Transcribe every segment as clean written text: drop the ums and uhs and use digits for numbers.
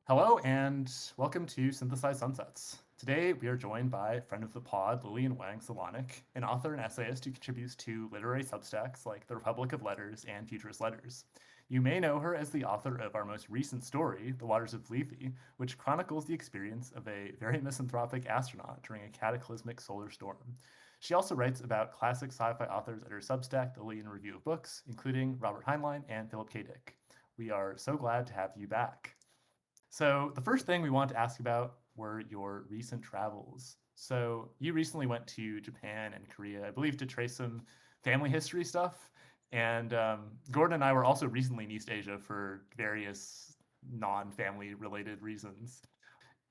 Hello and welcome to Synthesized Sunsets. Today we are joined by friend of the pod, Lillian Wang Selonick, an author and essayist who contributes to literary substacks like The Republic of Letters and Futurist Letters. You may know her as the author of our most recent story, The Waters of Lethe, which chronicles the experience of a very misanthropic astronaut during a cataclysmic solar storm. She also writes about classic sci-fi authors at her Substack, The Lillian Review of Books, including Robert Heinlein and Philip K. Dick. We are so glad to have you back. So, the first thing we want to ask about were your recent travels. So, you recently went to Japan and Korea, I believe, to trace some family history stuff. And Gordon and I were also recently in East Asia for various non family related reasons.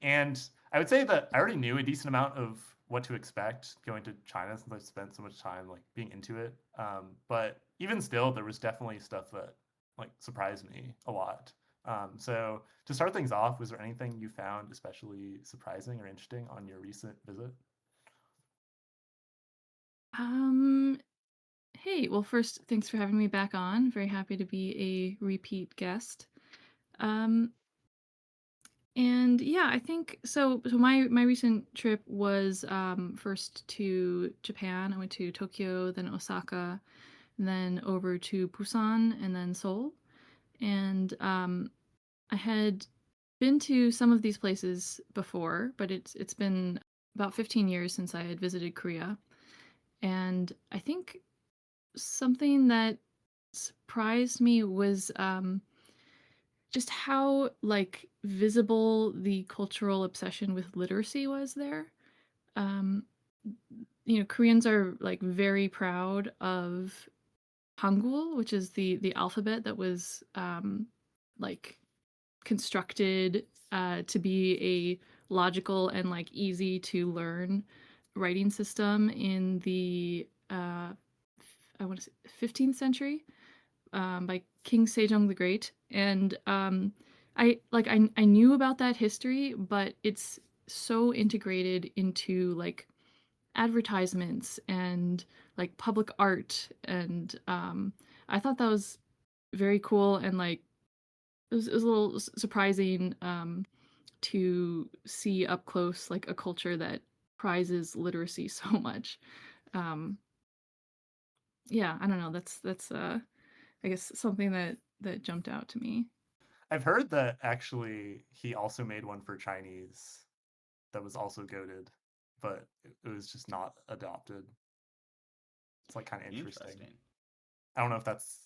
And I would say that I already knew a decent amount of what to expect going to China since I've spent so much time like being into it. But even still, there was definitely stuff that like surprised me a lot. So to start things off, was there anything you found especially surprising or interesting on your recent visit? Um, hey, well, first, thanks for having me back on. Very happy to be a repeat guest. Um, and yeah, I think so. So my recent trip was first to Japan. I went to Tokyo, then Osaka, and then over to Busan, and then Seoul. And I had been to some of these places before, but it's been about 15 years since I had visited Korea. And I think something that surprised me was just how like visible the cultural obsession with literacy was there. Um, Koreans are like very proud of Hangul, which is the alphabet that was like constructed to be a logical and like easy to learn writing system in the I want to say 15th century by King Sejong the Great, and I knew about that history, but it's so integrated into like advertisements and like public art, and I thought that was very cool and like it was a little surprising to see up close like a culture that prizes literacy so much. Um, yeah, I don't know. That's I guess something that jumped out to me. I've heard that actually he also made one for Chinese that was also goaded, but it was just not adopted. It's like kind of interesting. Interesting. I don't know if that's,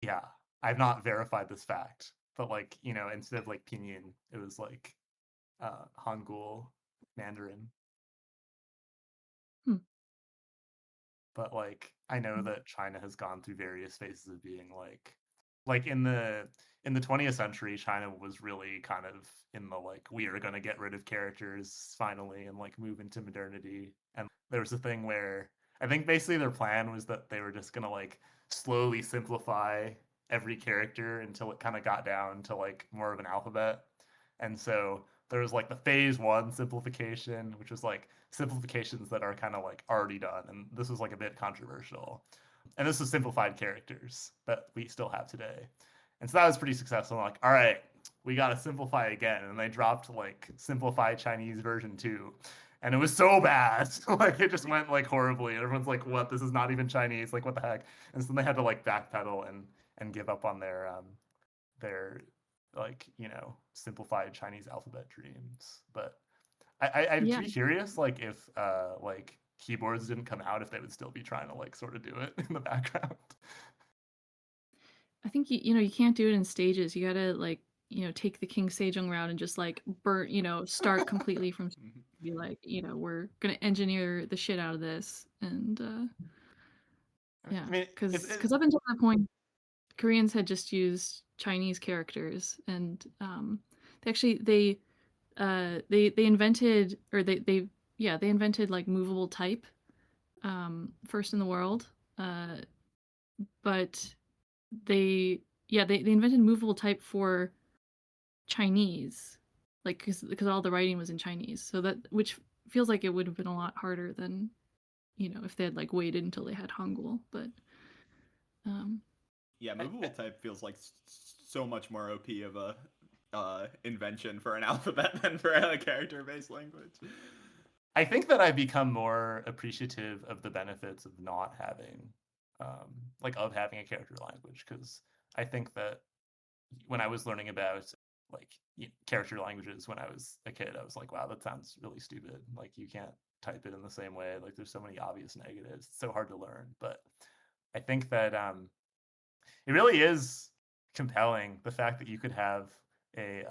yeah, I've not verified this fact, but like, instead of like pinyin, it was like Hangul Mandarin. Hmm. But like I know that China has gone through various phases of being like in the 20th century, China was really kind of in the like we are gonna get rid of characters finally and like move into modernity. And there was a thing where I think basically their plan was that they were just gonna like slowly simplify every character until it kind of got down to like more of an alphabet. And so there was like the phase one simplification, which was like simplifications that are kind of like already done. And this was like a bit controversial. And this is simplified characters that we still have today. And so that was pretty successful. I'm like, all right, we got to simplify again. And they dropped like simplified Chinese version 2. And it was so bad. Like it just went like horribly. And everyone's like, what? This is not even Chinese. Like, what the heck? And so they had to like backpedal and give up on their like simplified Chinese alphabet dreams. But I'd Yeah, be curious like if like keyboards didn't come out if they would still be trying to like sort of do it in the background. I think you can't do it in stages. You gotta like take the King Sejong route and just like burn start completely from be like we're gonna engineer the shit out of this and I yeah, mean, because up until that point Koreans had just used Chinese characters, and they actually they invented or they yeah they invented like movable type first in the world, uh, but they they invented movable type for Chinese, like because all the writing was in Chinese, so that which feels like it would have been a lot harder than if they had like waited until they had Hangul, but um, Yeah, I, movable type feels like so much more OP of a invention for an alphabet than for a character-based language. I think that I've become more appreciative of the benefits of not having, of having a character language, because I think that when I was learning about character languages when I was a kid, I was like, wow, that sounds really stupid. Like, you can't type it in the same way. Like, there's so many obvious negatives. It's so hard to learn. But I think that it really is compelling, the fact that you could have a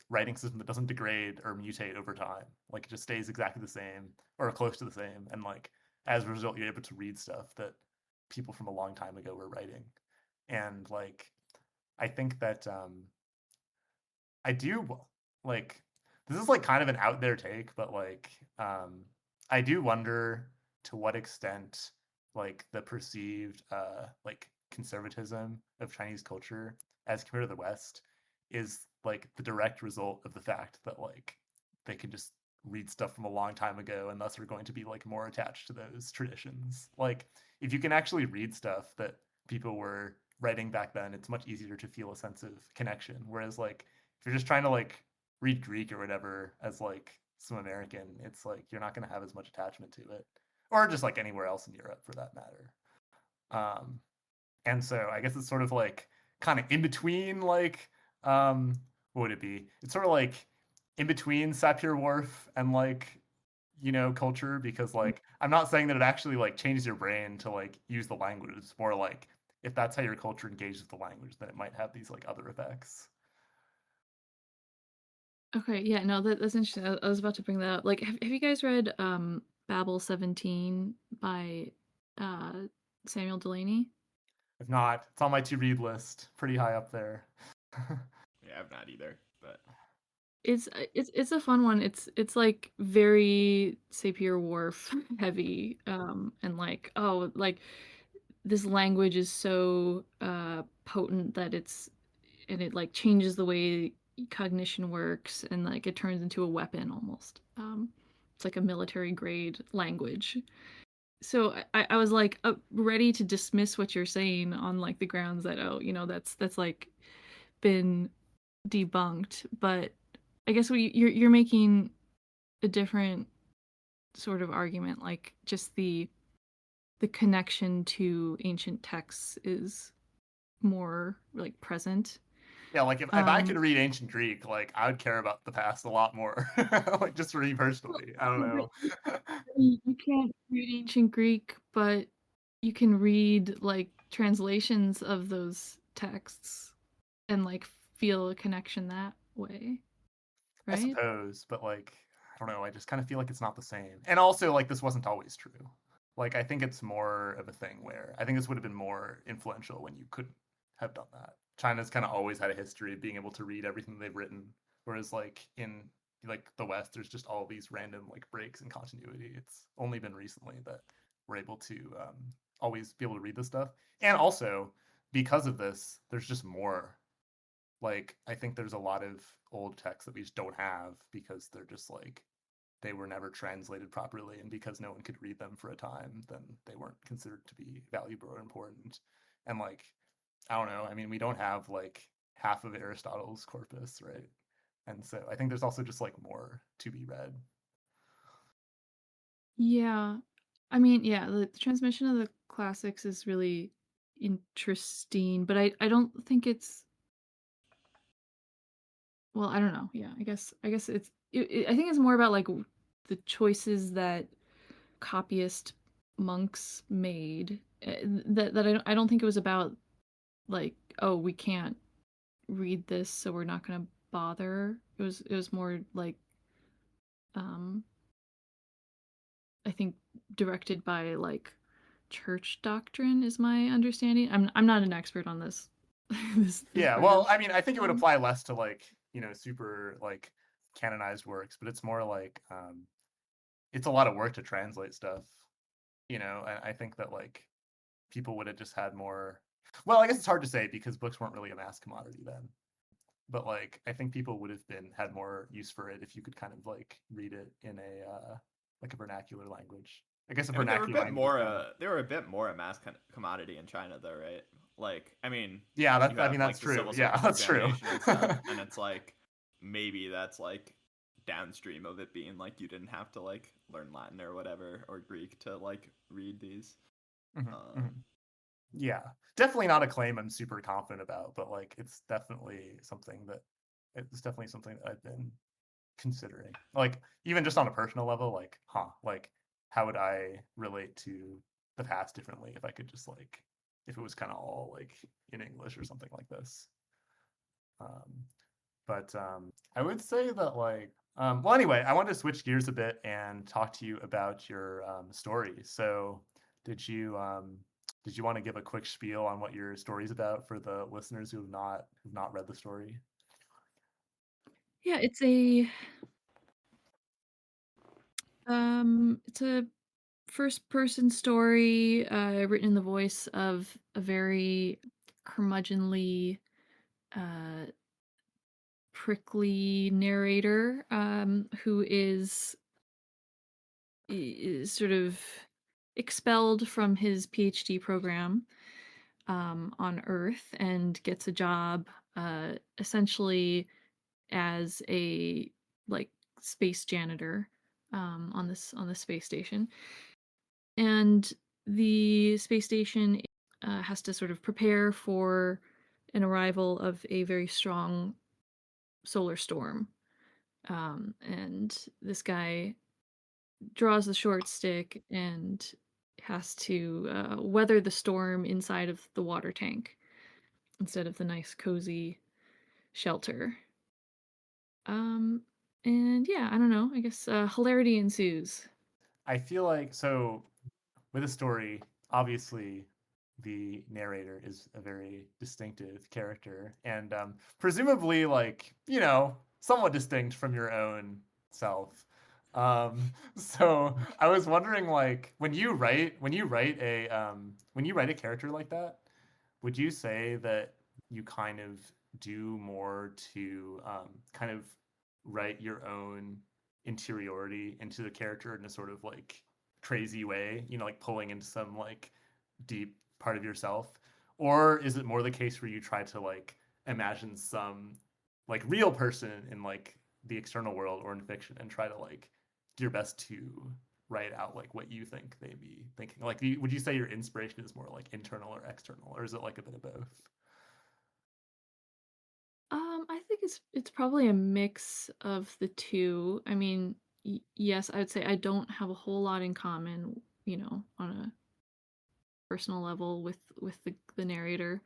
writing system that doesn't degrade or mutate over time. Like, it just stays exactly the same or close to the same. And like, as a result, you're able to read stuff that people from a long time ago were writing. And like, I think that I do like, this is like kind of an out there take, but like I do wonder to what extent like the perceived conservatism of Chinese culture as compared to the West is like the direct result of the fact that like they can just read stuff from a long time ago and thus are going to be like more attached to those traditions. Like, if you can actually read stuff that people were writing back then, it's much easier to feel a sense of connection. Whereas like if you're just trying to like read Greek or whatever as like some American, it's like you're not going to have as much attachment to it, or just like anywhere else in Europe for that matter. And so I guess it's sort of like kind of in between, like what would it be? It's sort of like in between Sapir-Whorf and like, culture, because like I'm not saying that it actually like changes your brain to like use the language. It's more like if that's how your culture engages with the language, then it might have these like other effects. Okay, yeah, no, that's interesting. I was about to bring that up. Like, have you guys read Babel 17 by uh Samuel Delaney? If not, it's on my to read list, pretty high up there. Yeah, I've not either, but It's a fun one. It's like very Sapir-Whorf heavy, and like, oh, like this language is so potent that it like changes the way cognition works, and like it turns into a weapon almost. It's like a military grade language. So I was like ready to dismiss what you're saying on like the grounds that, oh, that's like been debunked, but I guess you're making a different sort of argument, like just the connection to ancient texts is more like present. Yeah, like if I could read ancient Greek, like I would care about the past a lot more. Like, just for me personally. I don't know. You can't read ancient Greek, but you can read like translations of those texts and like feel a connection that way, I right? suppose, but like I don't know, I just kind of feel like it's not the same. And also like this wasn't always true. Like, I think it's more of a thing where I think this would have been more influential when you couldn't have done that. China's kind of always had a history of being able to read everything they've written, whereas like in like the West, there's just all these random like breaks in continuity. It's only been recently that we're able to always be able to read this stuff, and also because of this, there's just more. Like, I think there's a lot of old texts that we just don't have because they're just like they were never translated properly, and because no one could read them for a time, then they weren't considered to be valuable or important. And like, I don't know, I mean, we don't have like half of Aristotle's corpus, right? And so I think there's also just like more to be read. Yeah. I mean, yeah, the transmission of the classics is really interesting, but I don't think it's, well, I don't know. Yeah, I guess I think it's more about like the choices that copyist monks made. That I don't think it was about like, oh, we can't read this, so we're not going to bother. It was more like um I think directed by like church doctrine is my understanding. I'm not an expert on this this Yeah, part well, of I mean, I think it would apply less to like, super like canonized works, but it's more like it's a lot of work to translate stuff, and I think that like people would have just had more. Well, I guess it's hard to say because books weren't really a mass commodity then. But like I think people would have been had more use for it if you could kind of like read it in a like a vernacular language. I guess a I mean, vernacular language is kind of. they were a bit more a mass commodity in China, though, right? Like, I mean, Yeah, you I have mean like that's the true. civil Yeah, service that's true. examination and stuff, and it's like maybe that's like downstream of it being like you didn't have to like learn Latin or whatever or Greek to like read these. Yeah, definitely not a claim I'm super confident about, but like it's definitely something that I've been considering. Like even just on a personal level, like, like how would I relate to the past differently if I could just like if it was kind of all like in English or something like this. Um, but I would say that like well anyway, I wanted to switch gears a bit and talk to you about your story. So did you want to give a quick spiel on what your story's about for the listeners who have not read the story? Yeah, it's a first person story written in the voice of a very curmudgeonly uh prickly narrator who is sort of expelled from his PhD program on Earth and gets a job essentially as a like space janitor on the space station. And the space station has to sort of prepare for an arrival of a very strong solar storm. And this guy draws the short stick and has to weather the storm inside of the water tank instead of the nice cozy shelter. Um, and yeah, I don't know. I guess hilarity ensues. I feel like so with a story, obviously the narrator is a very distinctive character and presumably like, somewhat distinct from your own self. So I was wondering like when you write a character like that, would you say that you kind of do more to kind of write your own interiority into the character in a sort of like crazy way, like pulling into some like deep part of yourself? Or is it more the case where you try to like imagine some like real person in like the external world or in fiction and try to like do your best to write out like what you think they be thinking? Like, would you say your inspiration is more like internal or external, or is it like a bit of both? I think it's probably a mix of the two. I mean, yes, I would say I don't have a whole lot in common, on a personal level with the narrator,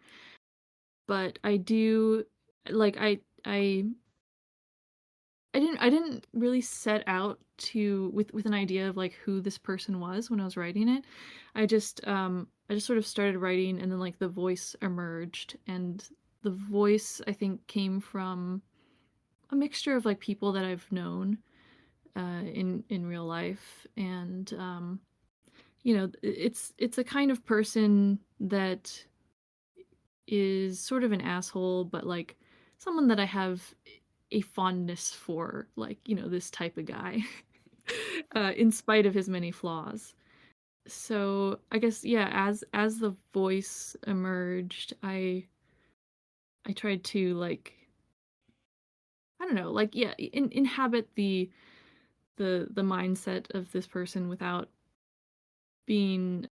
but I do like I didn't really set out to with an idea of like who this person was when I was writing it. I just sort of started writing and then like the voice emerged, and the voice I think came from a mixture of like people that I've known in real life. And it's a kind of person that is sort of an asshole, but like someone that I have a fondness for, like, this type of guy, in spite of his many flaws. So I guess, yeah, as the voice emerged, I tried to like, I don't know, like, yeah, inhabit the mindset of this person without being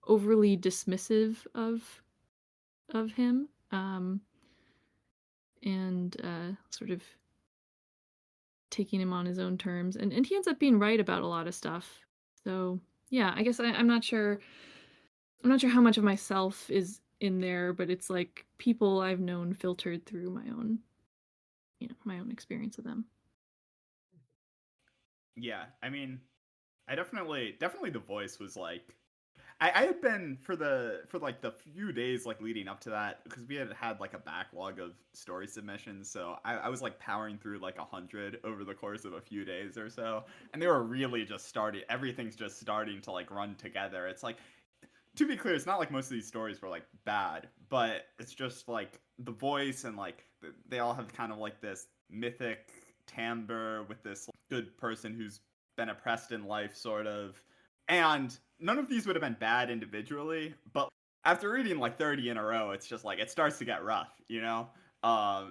overly dismissive of him, and sort of taking him on his own terms, and he ends up being right about a lot of stuff. So yeah, I guess I'm not sure how much of myself is in there, but it's like people I've known filtered through my own experience of them. Yeah, I mean, I definitely the voice was like I had been for like the few days like leading up to that because we had like a backlog of story submissions, so I was like powering through like 100 over the course of a few days or so, and they were really just starting. Everything's just starting to like run together. It's like, to be clear, it's not like most of these stories were like bad, but it's just like the voice and like they all have kind of like this mythic timbre with this good person who's been oppressed in life, sort of. And none of these would have been bad individually, but after reading like 30 in a row, it's just like it starts to get rough, you know?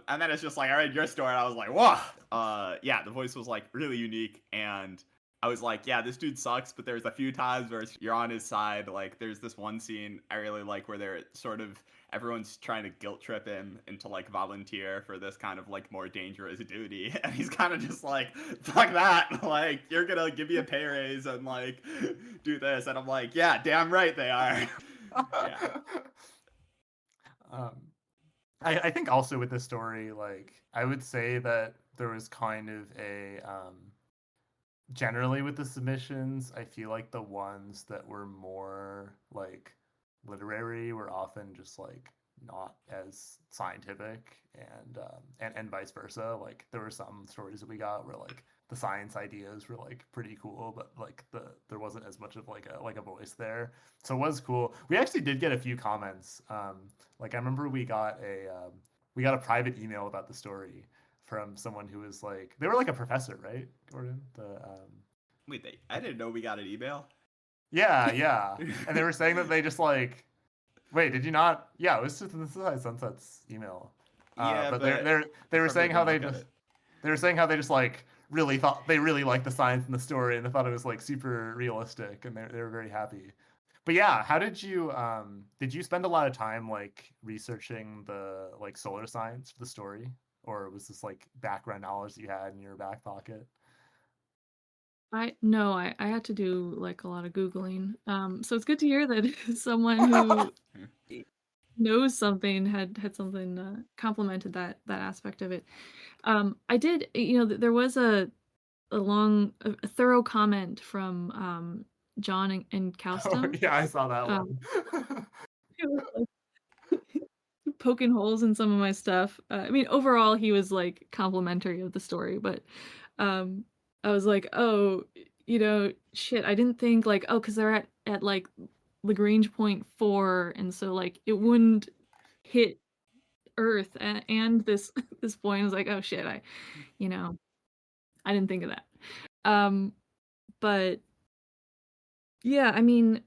And then it's just like I read your story and I was like, whoa. Yeah, the voice was like really unique, and I was like, yeah, this dude sucks, but there's a few times where you're on his side. Like there's this one scene I really like where they're sort of everyone's trying to guilt trip him into like volunteer for this kind of like more dangerous duty, and he's kind of just like, fuck that, like you're gonna give me a pay raise and like do this, and I'm like, yeah, damn right they are. Yeah. I think also with this story, like I would say that there was kind of a generally with the submissions, I feel like the ones that were more like literary were often just like not as scientific, and vice versa. Like there were some stories that we got where like the science ideas were like pretty cool, but like there wasn't as much of like a voice there. So it was cool. We actually did get a few comments. Like I remember we got a private email about the story from someone who was like they were like a professor, right, Gordon? Wait, I didn't know we got an email. Yeah. And they were saying that they just like wait, did you not? Yeah, it was just the Synthesized Sunset's email. Yeah, but but they were saying how look at it. they were saying how they just like really thought they really liked the science in the story and they thought it was like super realistic and they were very happy. But yeah, how did you spend a lot of time like researching the like solar science for the story, or was this like background knowledge that you had in your back pocket? I had to do like a lot of Googling. So it's good to hear that someone who knows something had something complimented that aspect of it. I did, there was a thorough comment from John and Oh, Kaustum. yeah, I saw that Um, one. he was, like, poking holes in some of my stuff. I mean, overall, he was like complimentary of the story, but um, I was like, oh, shit, I didn't think like, oh, because they're at like Lagrange point 4, and so like it wouldn't hit Earth and this this point. I was like, oh shit, you know, I didn't think of that. But yeah, I mean,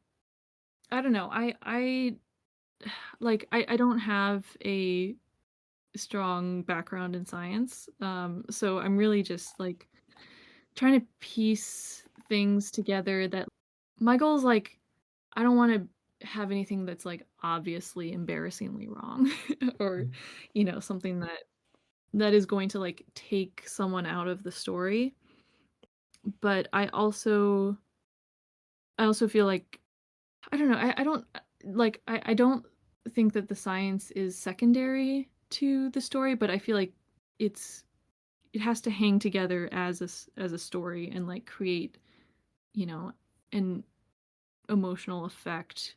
I don't know. I like I don't have a strong background in science. So I'm really just like trying to piece things together that my goal is like I don't want to have anything that's like obviously embarrassingly wrong or something that is going to like take someone out of the story. But I also feel like I don't know. I don't like I don't think that the science is secondary to the story, but I feel like it's it has to hang together as a story and like create, an emotional effect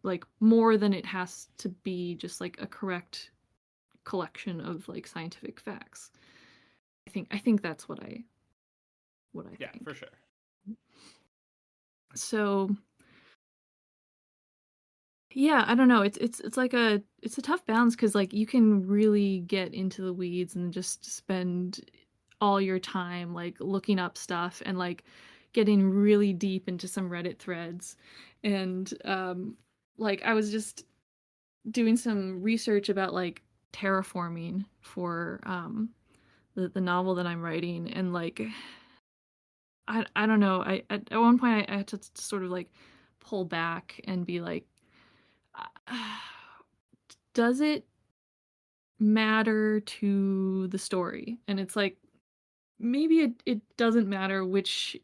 like more than it has to be just like a correct collection of like scientific facts. I think that's what I Yeah, think. for sure. So yeah, I don't know. It's like it's a tough balance because like you can really get into the weeds and just spend all your time like looking up stuff and like getting really deep into some Reddit threads. And like I was just doing some research about like terraforming for the novel that I'm writing, and like I don't know. At one point I had to sort of like pull back and be like does it matter to the story? And it's like maybe it doesn't matter which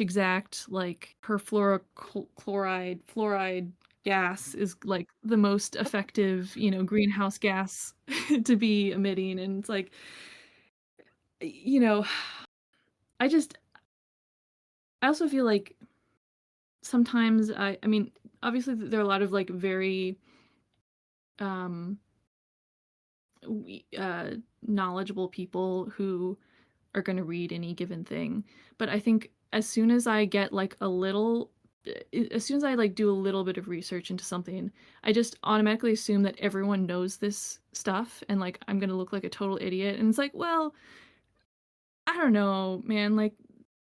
exact like perfluorochloride fluoride gas is like the most effective, greenhouse gas to be emitting. And it's like, you know, I just I also feel like sometimes I mean, obviously there are a lot of like very um knowledgeable people who are going to read any given thing. But I think as soon as I get like as soon as I like do a little bit of research into something, I just automatically assume that everyone knows this stuff and like I'm going to look like a total idiot. And it's like, well, I don't know, man, like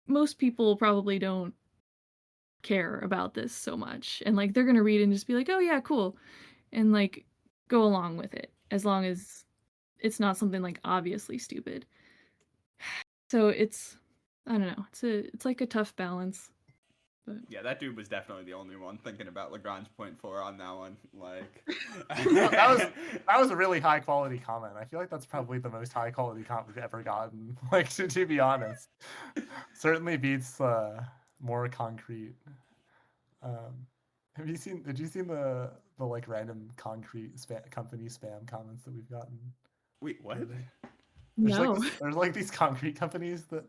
most people probably don't care about this so much. And like they're going to read and just be like, "Oh yeah, cool." And like go along with it. as long as it's not something like obviously stupid. So it's, I don't know, it's like a tough balance. But Yeah, that dude was definitely the only one thinking about Lagrange point 4 on that one. Like, that was a really high quality comment. I feel like that's probably the most high quality comment we've ever gotten. Like to be honest, certainly beats more concrete. Have you seen? Did you see the like random concrete company spam comments that we've gotten? Wait, what? Lately? no. There's like these concrete companies that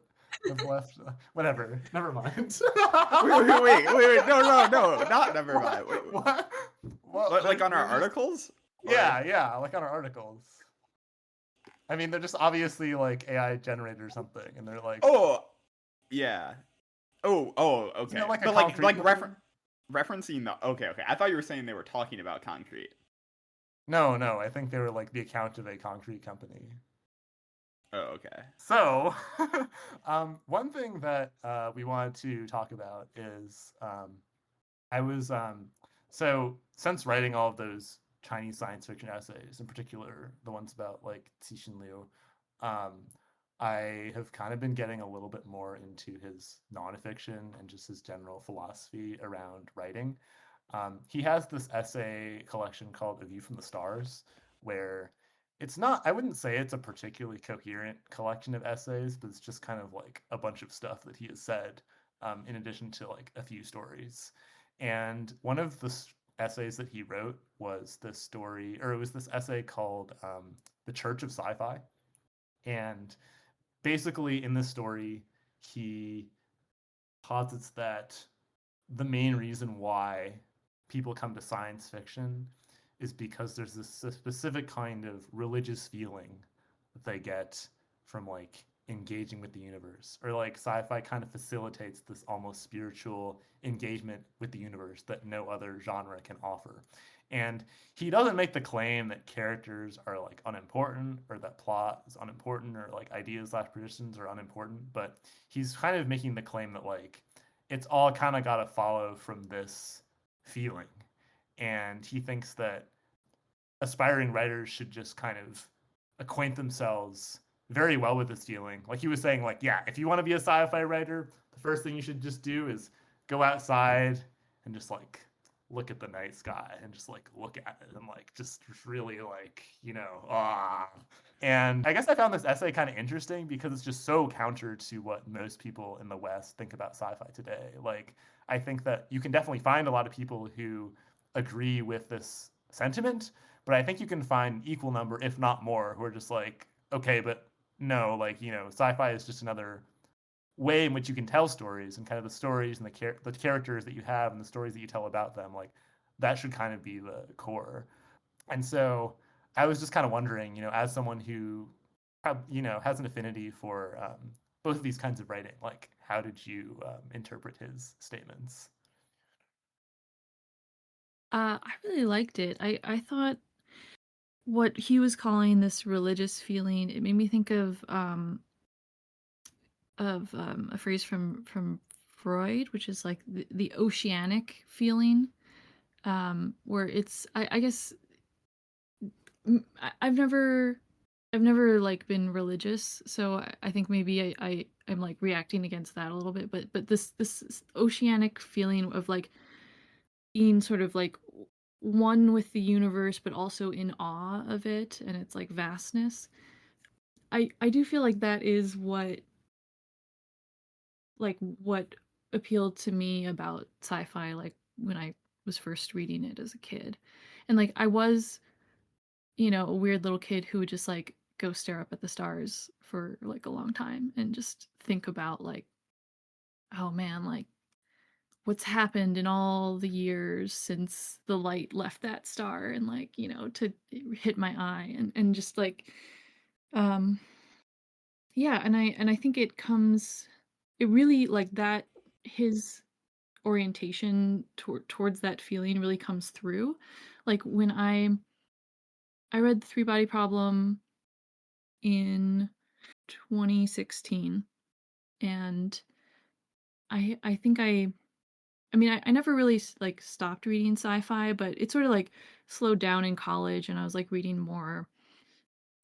have left. Whatever. Never mind. wait. No, not never mind. Wait, What? like on our They're just- articles? Yeah, like on our articles. I mean, they're just obviously like AI generated or something, and they're like, Oh, yeah. Oh, okay. Isn't it like a But like concrete company? referencing the okay. I thought you were saying they were talking about concrete. No, I think they were like the account of a concrete company. Oh, okay. So, one thing that we wanted to talk about is I was so since writing all of those Chinese science fiction essays, in particular the ones about like Cixin Liu, um, I have kind of been getting a little bit more into his nonfiction and just his general philosophy around writing. He has this essay collection called A View from the Stars, where it's not, I wouldn't say it's a particularly coherent collection of essays, but it's just kind of like a bunch of stuff that he has said, in addition to like a few stories. And one of the essays that he wrote was this story, or it was this essay called The Church of Sci-Fi. And basically, in this story, he posits that the main reason why people come to science fiction is because there's this specific kind of religious feeling that they get from like engaging with the universe, or like sci-fi kind of facilitates this almost spiritual engagement with the universe that no other genre can offer. And he doesn't make the claim that characters are like unimportant, or that plot is unimportant, or like ideas slash traditions are unimportant, but he's kind of making the claim that like it's all kind of got to follow from this feeling. And he thinks that aspiring writers should just kind of acquaint themselves very well with this feeling. Like he was saying, like, yeah, if you want to be a sci-fi writer, the first thing you should just do is go outside and just like look at the night sky and just like look at it and like just really like, ah. And I guess I found this essay kind of interesting because it's just so counter to what most people in the West think about sci-fi today. Like I think that you can definitely find a lot of people who agree with this sentiment, but I think you can find equal number, if not more, who are just like, okay, but no, like, sci-fi is just another way in which you can tell stories, and kind of the stories and the characters that you have and the stories that you tell about them, like that should kind of be the core. And so I was just kind of wondering, as someone who, has an affinity for both of these kinds of writing, like how did you interpret his statements? I really liked it. I thought what he was calling this religious feeling, it made me think of a phrase from Freud, which is like the oceanic feeling, where it's I guess I've never like been religious, so I think maybe I'm like reacting against that a little bit, but this oceanic feeling of like being sort of like one with the universe, but also in awe of it and its like vastness. I do feel like that is what appealed to me about sci-fi, like when I was first reading it as a kid. And like I was, a weird little kid who would just like go stare up at the stars for like a long time and just think about like, oh man, like what's happened in all the years since the light left that star, and like, to hit my eye, and just like um yeah, and I think it really like that, his orientation towards that feeling really comes through. Like when I read The Three Body Problem in 2016, and I think I I mean, I never really like stopped reading sci-fi, but it sort of like slowed down in college, and I was like reading more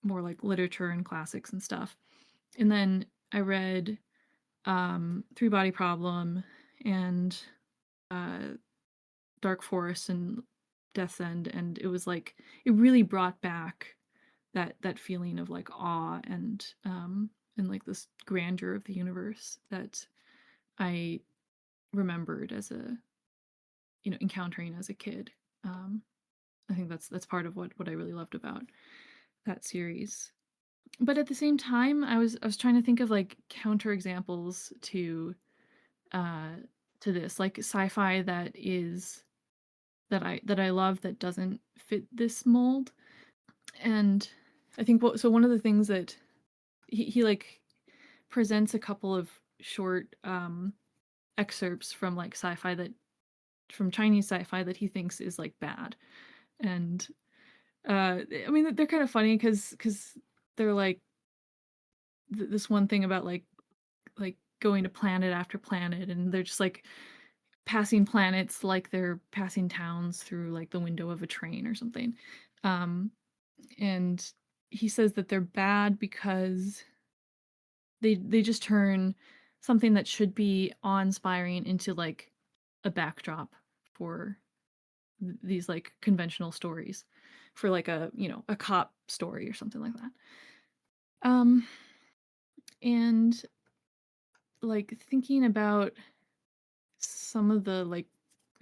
like literature and classics and stuff. And then I read Three Body Problem and uh, Dark Forest and Death's End, and it was like it really brought back that feeling of like awe and like this grandeur of the universe that I remembered as a encountering as a kid. Um, I think that's part of what I really loved about that series. But at the same time, I was trying to think of like counter examples uh to this, like sci-fi that I love that doesn't fit this mold. And I think one of the things that he like presents a couple of short excerpts from like sci-fi that from Chinese sci-fi that he thinks is like bad. And I mean they're kind of funny because they're like this one thing about like going to planet after planet, and they're just like passing planets like they're passing towns through like the window of a train or something. Um, and he says that they're bad because they just turn something that should be awe-inspiring into like a backdrop for these like conventional stories, for like a cop story or something like that. Um, and like thinking about some of the like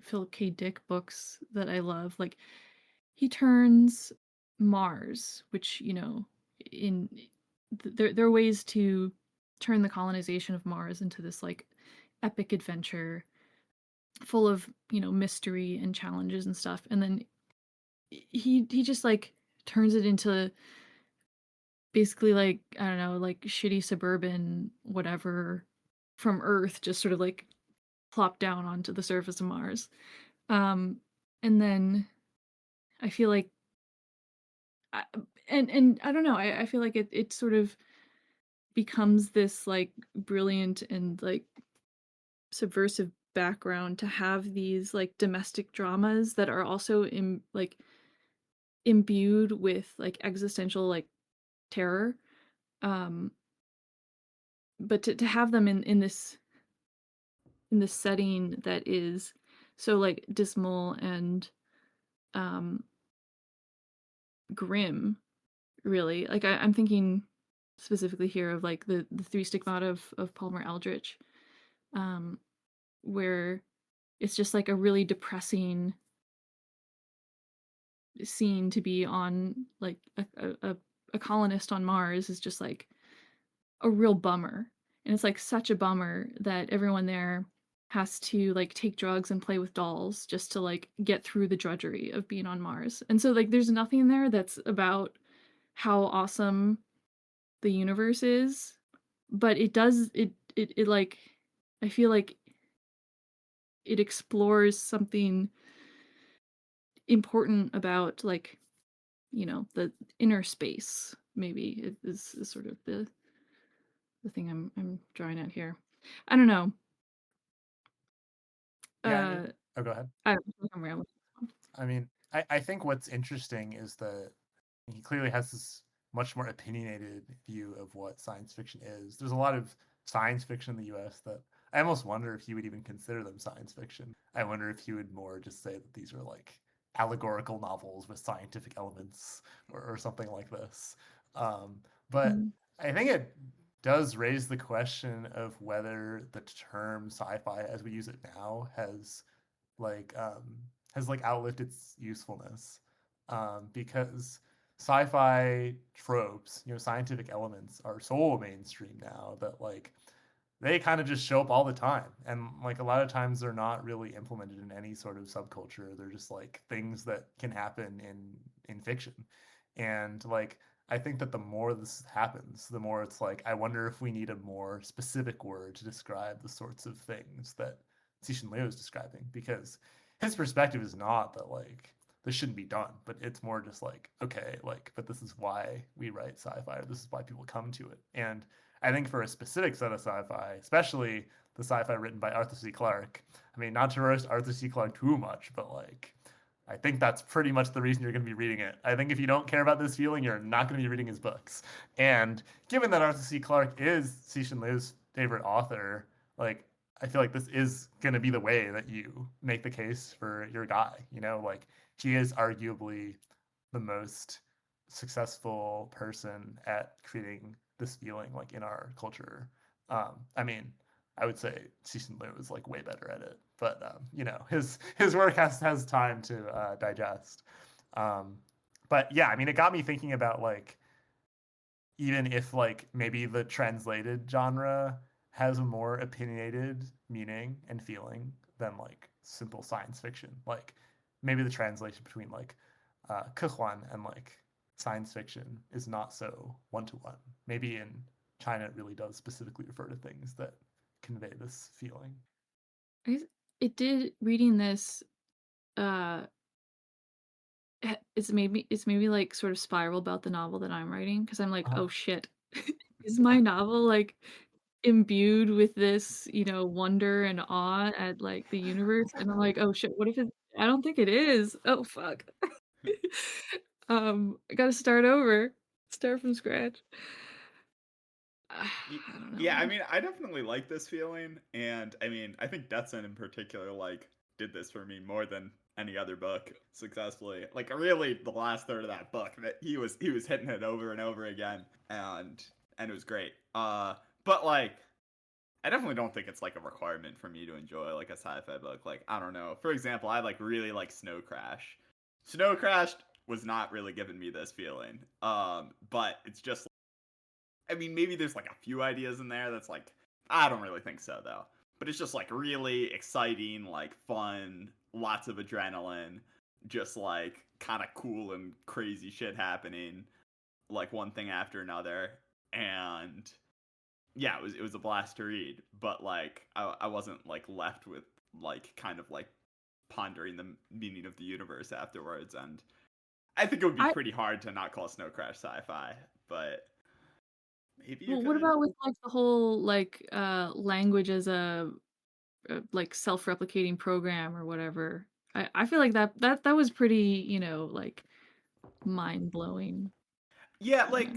Philip K. Dick books that I love, like he turns Mars, which in there are ways to turn the colonization of Mars into this like epic adventure full of mystery and challenges and stuff, and then he just like turns it into basically like I don't know, like shitty suburban whatever from Earth, just sort of like plop down onto the surface of Mars. Um, and then I feel like, I, and I don't know, I feel like it sort of becomes this like brilliant and like subversive background to have these like domestic dramas that are also like imbued with like existential like terror. Um, but to have them in this setting that is so like dismal and um grim, really. Like I'm thinking specifically here of like the Three Stigmata of Palmer Eldritch, um, where it's just like a really depressing scene to be on, like a colonist on Mars is just like a real bummer. And it's like such a bummer that everyone there has to like take drugs and play with dolls just to like get through the drudgery of being on Mars. And so like there's nothing there that's about how awesome the universe is, but it does it like I feel like it explores something important about like the inner space. Maybe it is sort of the thing I'm drawing at here. I don't know. Yeah, I mean, uh oh, go ahead. I don't know if I'm rambling. I mean, I think what's interesting is that he clearly has this much more opinionated view of what science fiction is. There's a lot of science fiction in the US that I almost wonder if he would even consider them science fiction. I wonder if he would more just say that these are like allegorical novels with scientific elements or something like this. Um, but Mm. I think it does raise the question of whether the term sci-fi as we use it now like um, has like outlived its usefulness, because sci-fi tropes, scientific elements are so mainstream now that like they kind of just show up all the time, and like a lot of times they're not really implemented in any sort of subculture. They're just like things that can happen in fiction, and like I think that the more this happens, the more it's like I wonder if we need a more specific word to describe the sorts of things that Cixin Liu is describing, because his perspective is not that like this shouldn't be done, but it's more just like, okay, like, but this is why we write sci-fi, or this is why people come to it. And I think for a specific set of sci-fi, especially the sci-fi written by Arthur C. Clarke, I mean, not to roast Arthur C. Clarke too much, but like, I think that's pretty much the reason you're going to be reading it. I think if you don't care about this feeling, you're not going to be reading his books. And given that Arthur C. Clarke is Cixin Liu's favorite author, like, I feel like this is going to be the way that you make the case for your guy. You know, like, he is arguably the most successful person at creating this feeling, like, in our culture. I mean, I would say Cixin Liu is like way better at it, but you know, his work has time to digest. But yeah, I mean, it got me thinking about like, even if like maybe the translated genre has a more opinionated meaning and feeling than like simple science fiction. Like maybe the translation between like Kehuan and like science fiction is not so one-to-one. Maybe in China it really does specifically refer to things that convey this feeling. It did, reading this, it's made me like sort of spiral about the novel that I'm writing, because I'm like, oh shit, is my novel like imbued with this, you know, wonder and awe at like the universe? And I'm like, oh shit, what if I don't think it is. Oh fuck. I gotta start over, start from scratch. I don't know. Yeah, I mean, I definitely like this feeling, and I mean, I think Detson in particular like did this for me more than any other book successfully. Like really, the last third of that book, that he was hitting it over and over again, and it was great. But like, I definitely don't think it's like a requirement for me to enjoy like a sci-fi book. Like, I don't know. For example, I like really like Snow Crash. Snow Crash was not really giving me this feeling. But it's just, I mean, maybe there's like a few ideas in there that's like, I don't really think so though. But it's just like really exciting, like fun, lots of adrenaline, just like kind of cool and crazy shit happening, like one thing after another. And yeah, it was a blast to read. But like I wasn't like left with like kind of like pondering the meaning of the universe afterwards. And I think it would be pretty hard to not call Snow Crash sci-fi, but maybe you Well, could. what about with like the whole like language as a like self-replicating program or whatever? I feel like that was pretty, you know, like mind-blowing. Yeah, like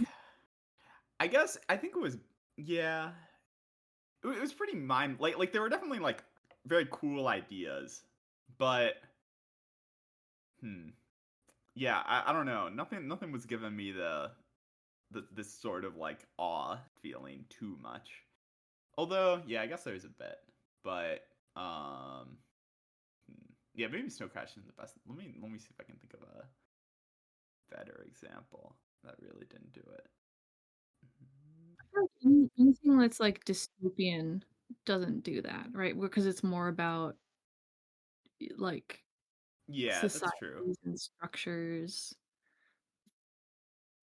I guess I think it was, yeah. It was pretty mind, like there were definitely like very cool ideas, but yeah, I don't know. Nothing was giving me this sort of like awe feeling too much. Although, yeah, I guess there is a bit, but yeah, maybe Snow Crash isn't the best. Let me see if I can think of a better example that really didn't do it. I feel like anything that's like dystopian doesn't do that, right? Because it's more about like Yeah, that's true. societies and structures,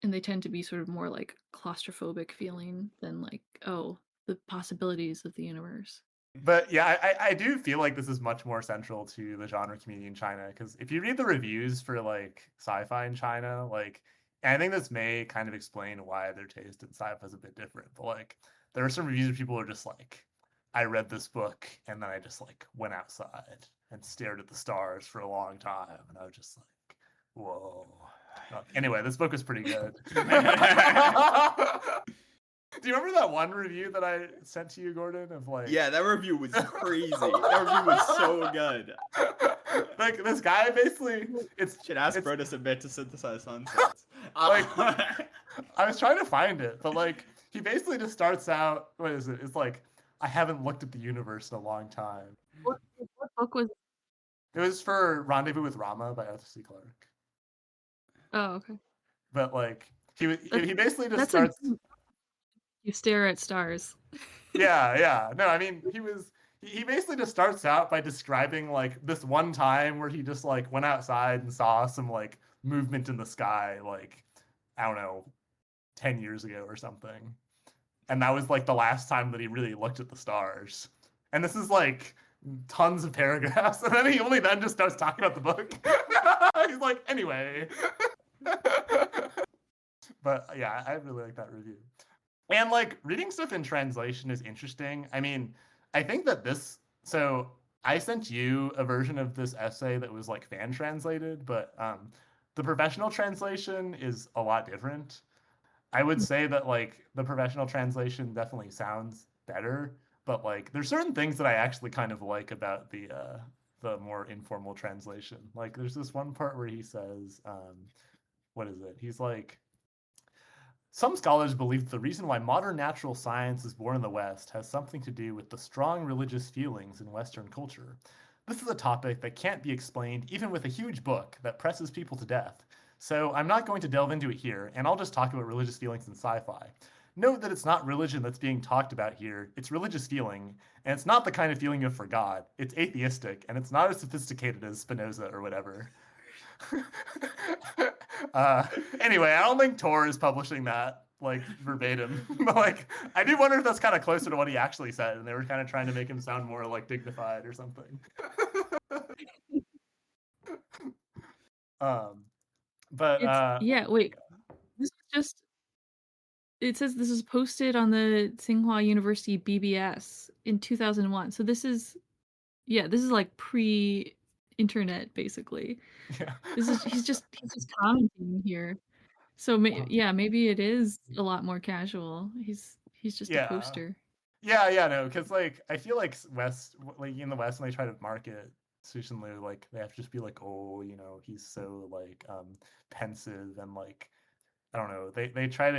and they tend to be sort of more like claustrophobic feeling than like, oh, the possibilities of the universe. But yeah, I do feel like this is much more central to the genre community in China, because if you read the reviews for like sci-fi in China, like, and I think this may kind of explain why their taste in sci-fi is a bit different, but like there are some reviews where people are just like, I read this book and then I just like went outside and stared at the stars for a long time, and I was just like, whoa. Anyway, this book was pretty good. Do you remember that one review that I sent to you, Gordon? Of like, yeah, that review was crazy. That review was so good. Like this guy basically, should ask bro to submit to Synthesized Sunsets. Like, I was trying to find it, but like he basically just starts out. What is it? It's like, I haven't looked at the universe in a long time. What book was it? It was for Rendezvous with Rama by Arthur C. Clarke. Oh, okay. But like he basically just starts. You stare at stars. Yeah. No, I mean, he basically just starts out by describing like this one time where he just like went outside and saw some like movement in the sky, like, I don't know, 10 years ago or something. And that was like the last time that he really looked at the stars. And this is like tons of paragraphs. And then he only then just starts talking about the book. He's like, anyway. But yeah, I really like that review. And like reading stuff in translation is interesting. I mean, I think that so I sent you a version of this essay that was like fan translated, but the professional translation is a lot different. I would say that like the professional translation definitely sounds better, but like there's certain things that I actually kind of like about the more informal translation. Like there's this one part where he says, what is it? He's like, some scholars believe that the reason why modern natural science is born in the West has something to do with the strong religious feelings in Western culture. This is a topic that can't be explained even with a huge book that presses people to death. So I'm not going to delve into it here, and I'll just talk about religious feelings in sci-fi. Note that it's not religion that's being talked about here, it's religious feeling, and it's not the kind of feeling you have for God. It's atheistic, and it's not as sophisticated as Spinoza or whatever. Anyway, I don't think Tor is publishing that like verbatim, but like I do wonder if that's kind of closer to what he actually said, and they were kind of trying to make him sound more like dignified or something. But yeah, wait. This is just it says this is posted on the Tsinghua University BBS in 2001. So this is like pre-internet basically. yeah. He's just commenting here. So maybe it is a lot more casual. He's just a Yeah. poster. Yeah, no, because like I feel like like in the West, when they try to market Cixin Liu, like they have to just be like, oh, you know, he's so like pensive and like I don't know. They try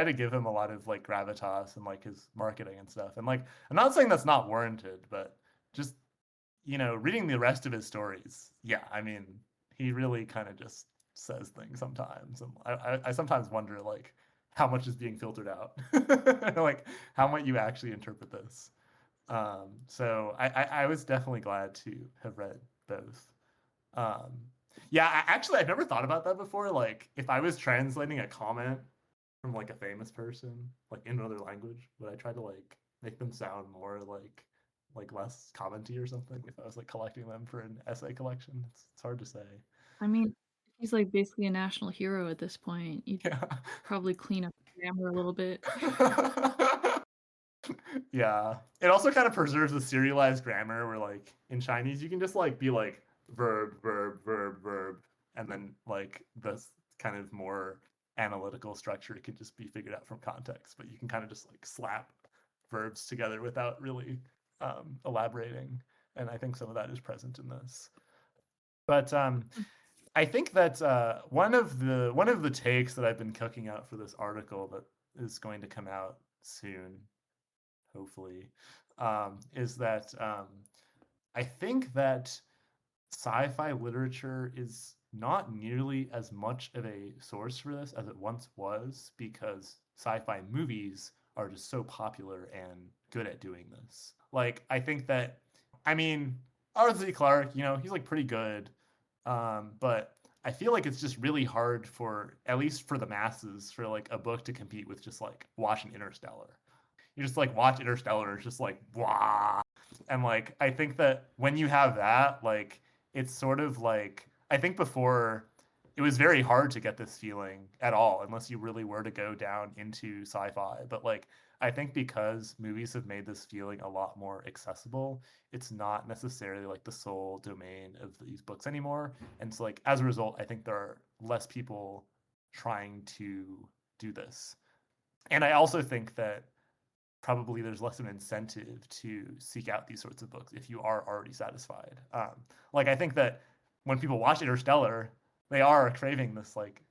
to give him a lot of like gravitas and like his marketing and stuff. And like I'm not saying that's not warranted, but just reading the rest of his stories, yeah, I mean, he really kind of just says things sometimes, and I sometimes wonder like how much is being filtered out, like how might you actually interpret this. So I was definitely glad to have read both. Um, yeah, actually, I've never thought about that before. Like, if I was translating a comment from like a famous person, like in another language, would I try to like make them sound more like less commenty or something? If I was like collecting them for an essay collection, it's hard to say. I mean, he's like basically a national hero at this point. You'd Yeah. probably clean up the grammar a little bit. Yeah. It also kind of preserves the serialized grammar where like in Chinese you can just like be like verb, verb, verb, verb, and then like this kind of more analytical structure could just be figured out from context, but you can kind of just like slap verbs together without really elaborating. And I think some of that is present in this. But I think that one of the takes that I've been cooking up for this article that is going to come out soon, hopefully, is that I think that sci-fi literature is not nearly as much of a source for this as it once was because sci-fi movies are just so popular and good at doing this. Like, I think that, I mean, Arthur C. Clarke, he's like pretty good, but I feel like it's just really hard for, at least for the masses, for like a book to compete with just like watching Interstellar. You just like watch Interstellar, it's just like blah. And like I think that when you have that, like it's sort of like I think before it was very hard to get this feeling at all unless you really were to go down into sci-fi. But like I think because movies have made this feeling a lot more accessible, it's not necessarily like the sole domain of these books anymore. And so like as a result, I think there are less people trying to do this. And I also think that probably there's less of an incentive to seek out these sorts of books if you are already satisfied. Like I think that when people watch Interstellar, they are craving this like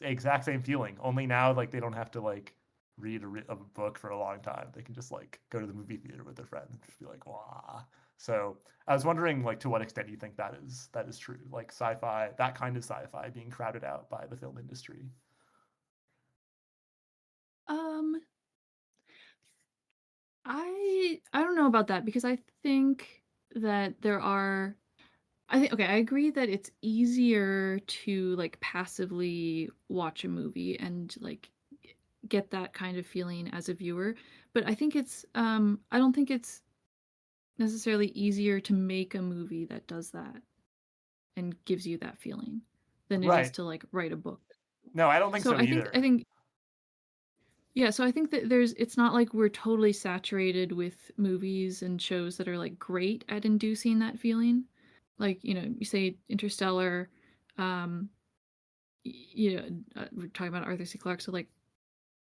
exact same feeling. Only now, like they don't have to like read a book for a long time. They can just like go to the movie theater with their friends and just be like, "Wow." So I was wondering, like, to what extent you think that is true, like sci-fi, that kind of sci-fi being crowded out by the film industry. Um, I don't know about that because I think that there are I agree that it's easier to like passively watch a movie and like get that kind of feeling as a viewer, but I don't think it's necessarily easier to make a movie that does that and gives you that feeling than it is Right. to like write a book. No, I don't think So so either. I think Yeah, so I think that it's not like we're totally saturated with movies and shows that are like great at inducing that feeling. Like, you say Interstellar, um, we're talking about Arthur C. Clarke, so like,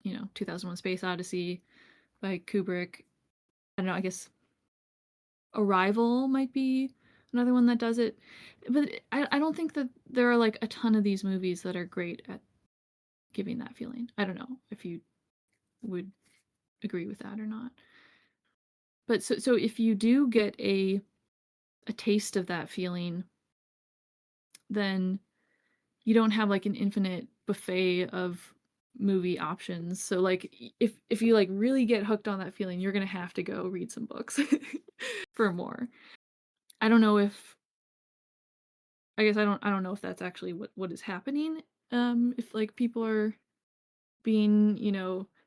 2001 Space Odyssey by Kubrick. I don't know, I guess Arrival might be another one that does it. But I don't think that there are like a ton of these movies that are great at giving that feeling. I don't know if you would agree with that or not. But so if you do get a taste of that feeling, then you don't have like an infinite buffet of movie options. So like if you like really get hooked on that feeling, you're going to have to go read some books for more. I don't know if I don't know if that's actually what is happening. If like people are being,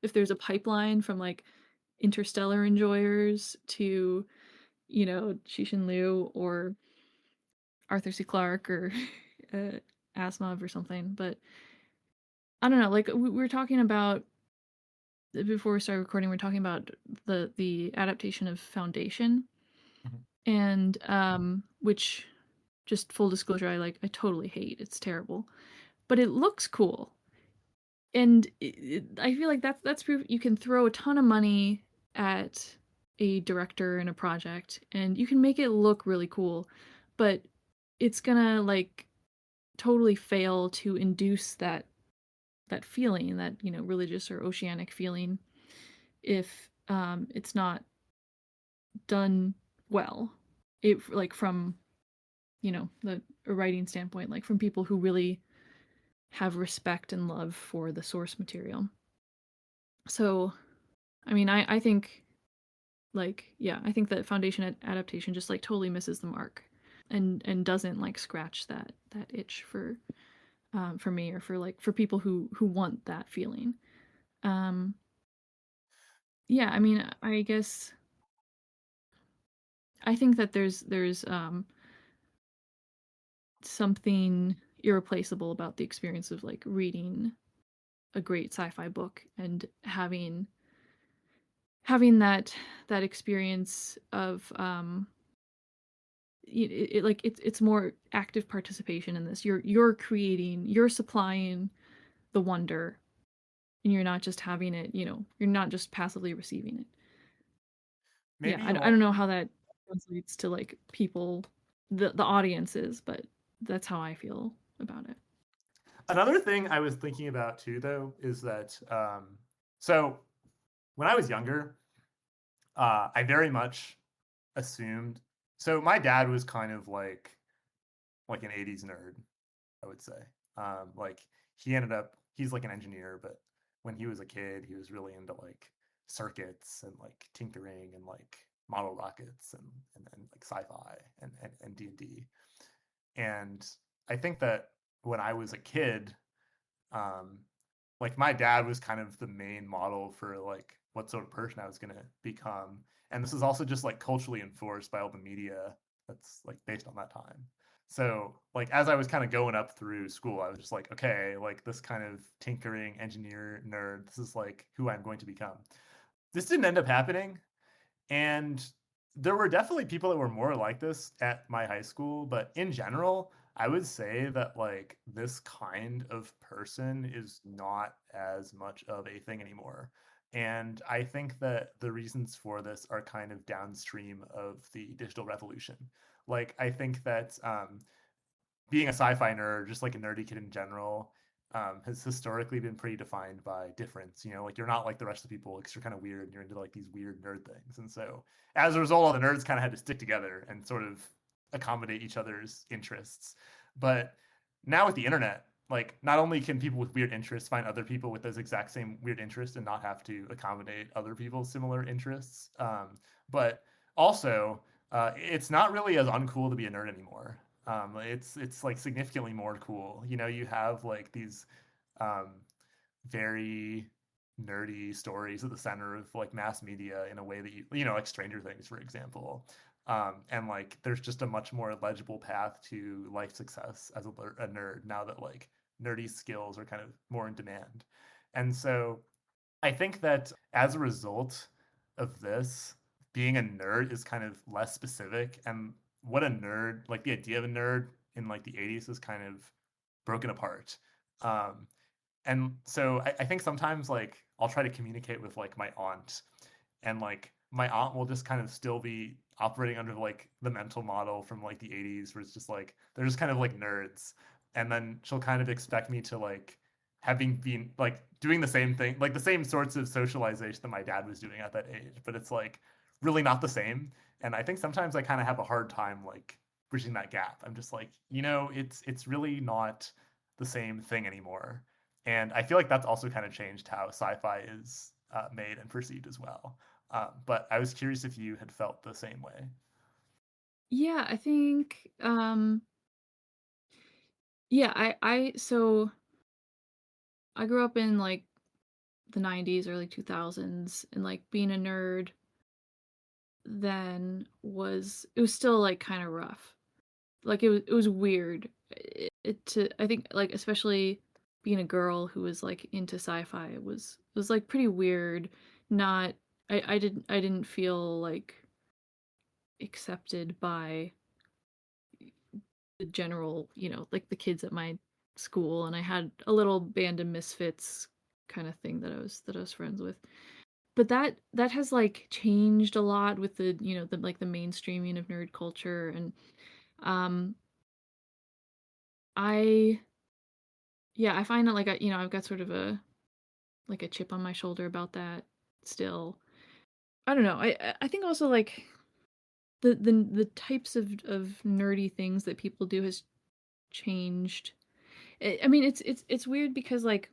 if there's a pipeline from like Interstellar enjoyers to, Cixin Liu or Arthur C. Clarke or uh, Asimov or something. But I don't know. Like we were talking about before we started recording, we are talking about the adaptation of Foundation, Mhm. and which, just full disclosure, I totally hate. It's terrible, but it looks cool, and I feel like that's proof you can throw a ton of money at a director and a project, and you can make it look really cool, but it's gonna like totally fail to induce that feeling, that religious or oceanic feeling, if it's not done well. It like from the a writing standpoint, like from people who really have respect and love for the source material. So, I mean, I think like yeah, I think that Foundation adaptation just like totally misses the mark, and doesn't like scratch that itch for me, or for people who want that feeling. Um, yeah, I mean, I guess I think that there's something irreplaceable about the experience of like reading a great sci-fi book and having that experience of like it's more active participation in this. You're creating, you're supplying the wonder, and you're not just having it. You're not just passively receiving it. Yeah, Maybe I don't know how that translates to like people, the audiences, but that's how I feel about it. another thing I was thinking about too, though, is that so when I was younger, I very much assumed. So my dad was kind of like an '80s nerd, I would say. Like he's like an engineer, but when he was a kid, he was really into like circuits and like tinkering and like model rockets and like sci-fi and D&D. And I think that when I was a kid, um, like my dad was kind of the main model for like what sort of person I was gonna become. And this is also just like culturally enforced by all the media that's like based on that time. So like as I was kind of going up through school, I was just like, okay, like this kind of tinkering engineer nerd, this is like who I'm going to become. This didn't end up happening. And there were definitely people that were more like this at my high school, but in general, I would say that like this kind of person is not as much of a thing anymore. And I think that the reasons for this are kind of downstream of the digital revolution. Like, I think that being a sci-fi nerd, just like a nerdy kid in general, has historically been pretty defined by difference. Like you're not like the rest of the people because you're kind of weird and you're into like these weird nerd things. And so as a result, all the nerds kind of had to stick together and sort of accommodate each other's interests. But now with the internet, like not only can people with weird interests find other people with those exact same weird interests and not have to accommodate other people's similar interests, but also it's not really as uncool to be a nerd anymore. It's like significantly more cool. You have like these um, very nerdy stories at the center of like mass media in a way that like Stranger Things, for example. And like there's just a much more legible path to life success as a nerd now that like nerdy skills are kind of more in demand. And so I think that as a result of this, being a nerd is kind of less specific, and what a nerd, like the idea of a nerd in like the 80s is kind of broken apart. Um, and so I think sometimes like I'll try to communicate with like my aunt, and like my aunt will just kind of still be operating under like the mental model from like the 80s where it's just like they're just kind of like nerds, and then she'll kind of expect me to like having been like doing the same thing, like the same sorts of socialization that my dad was doing at that age, but it's like really not the same. And I think sometimes I kind of have a hard time like bridging that gap. I'm just like, it's really not the same thing anymore. And I feel like that's also kind of changed how sci-fi is made and perceived as well. But I was curious if you had felt the same way. Yeah, I think yeah, so I grew up in like the 90s, early 2000s, and like being a nerd then was still like kind of rough. Like it was weird. I think like especially being a girl who was like into sci-fi was like pretty weird. Not I didn't feel like accepted by the general, like the kids at my school, and I had a little band of misfits kind of thing that I was friends with. But that has like changed a lot with the, the like the mainstreaming of nerd culture, and um I yeah, I find that like I've got sort of a chip on my shoulder about that still. I don't know. I think also like the types of nerdy things that people do has changed. I mean, it's weird because like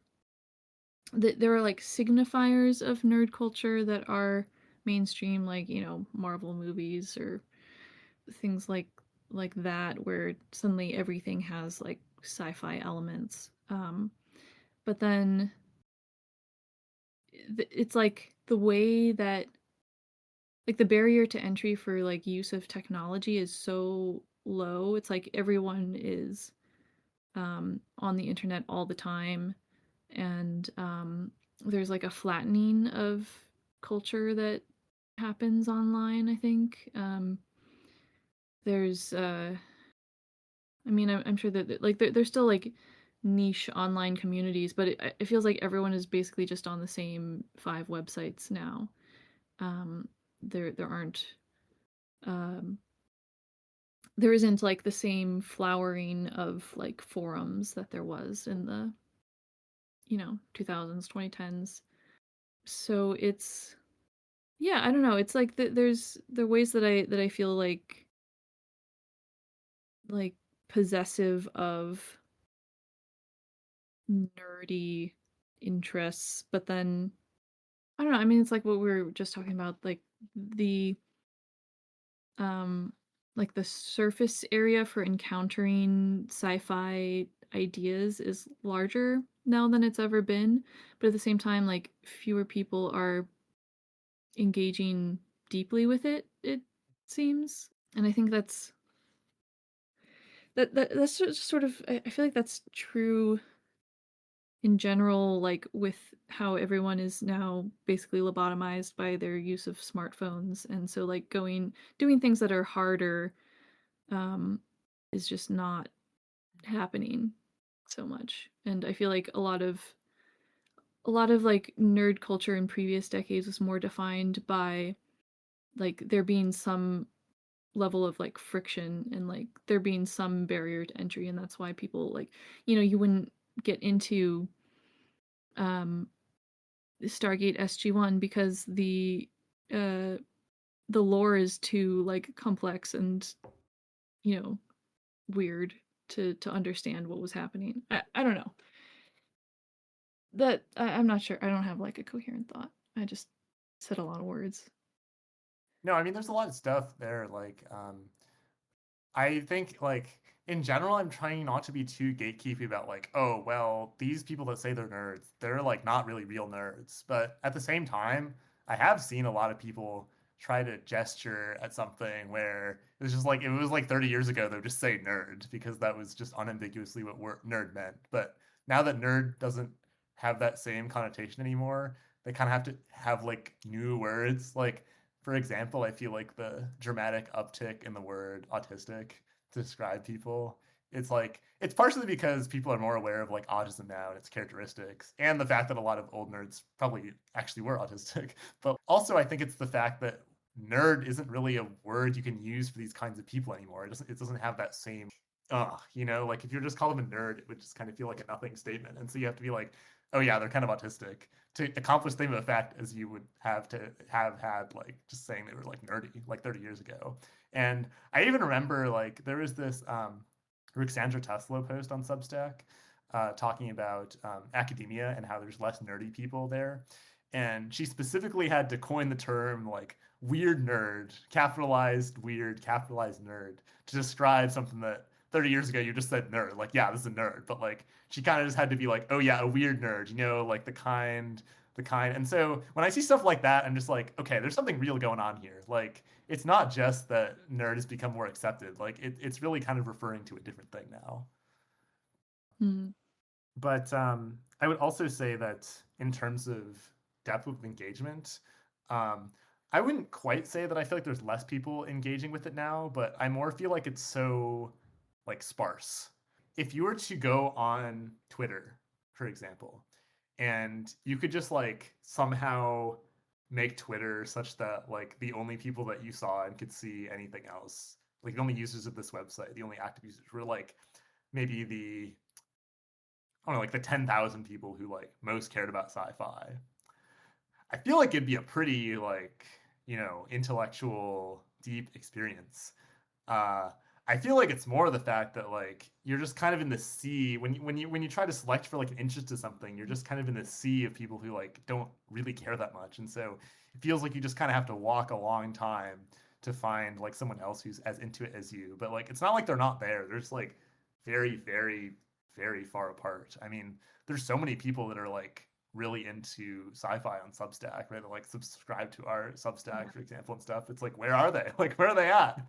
there are like signifiers of nerd culture that are mainstream, like Marvel movies or things like that, where suddenly everything has like sci-fi elements. But then it's like the way that like the barrier to entry for like use of technology is so low. It's like everyone is on the internet all the time, and there's like a flattening of culture that happens online. I think there's I mean, I'm sure that like there's still like niche online communities, but it feels like everyone is basically just on the same 5 websites now. There aren't um, there isn't like the same flowering of like forums that there was in the 2000s, 2010s. So it's yeah, I don't know. It's like there are ways that I feel like possessive of nerdy interests, but then I don't know. I mean, it's like what we were just talking about, the um like the surface area for encountering sci-fi ideas is larger now than it's ever been, but at the same time, like fewer people are engaging deeply with it. It seems, and I think that's just sort of. I feel like that's true in general, like with how everyone is now basically lobotomized by their use of smartphones, and so like doing things that are harder um is just not happening so much. And I feel like a lot of like nerd culture in previous decades was more defined by like there being some level of like friction and like there being some barrier to entry, and that's why people like you wouldn't get into um Stargate SG-1 because uh the lore is too like complex and you know weird to understand what was happening. I don't know. I'm not sure. I don't have like a coherent thought. I just said a lot of words. No, I mean, there's a lot of stuff there. I think like in general, I'm trying not to be too gatekeepy about like, oh, well, these people that say they're nerds, they're like not really real nerds. But at the same time, I have seen a lot of people try to gesture at something where it was just like it was like 30 years ago, they would just say nerd because that was just unambiguously what nerd meant. But now that nerd doesn't have that same connotation anymore, they kind of have to have like new words. Like, for example, I feel like the dramatic uptick in the word autistic to describe people, it's like it's partially because people are more aware of like autism now and its characteristics, and the fact that a lot of old nerds probably actually were autistic. But also, I think it's the fact that nerd isn't really a word you can use for these kinds of people anymore. It doesn't have that same like if you're just called them a nerd, it would just kind of feel like a nothing statement. And so you have to be like, oh yeah, they're kind of autistic to accomplish the same effect as you would have to have had like just saying they were like nerdy like 30 years ago. And I even remember like there was this Ruxandra Tesla post on Substack talking about academia and how there's less nerdy people there. And she specifically had to coin the term like weird nerd, capitalized nerd, to describe something that 30 years ago you just said nerd. Like, yeah, this is a nerd. But like she kind of just had to be like, oh yeah, a weird nerd, like the kind. And so when I see stuff like that, I'm just like, okay, there's something real going on here. Like, it's not just that nerd has become more accepted. Like, it's really kind of referring to a different thing now. Mm. But I would also say that in terms of depth of engagement, um, I wouldn't quite say that I feel like there's less people engaging with it now, but I more feel like it's so like sparse. If you were to go on Twitter, for example, and you could just like somehow make Twitter such that like the only people that you saw and could see anything else, like the only users of this website, the only active users were like maybe the I don't know, like the 10,000 people who like most cared about sci-fi. I feel like it'd be a pretty like, intellectual deep experience. Uh I feel like it's more the fact that like you're just kind of in the sea when you try to select for like an interest to something, you're just kind of in the sea of people who like don't really care that much. And so it feels like you just kind of have to walk a long time to find like someone else who's as into it as you. But like it's not like they're not there. They're just like very, very, very far apart. I mean, there's so many people that are like really into sci-fi on Substack, right? That like subscribe to our Substack, for example, and stuff. It's like, where are they? Like, where are they at?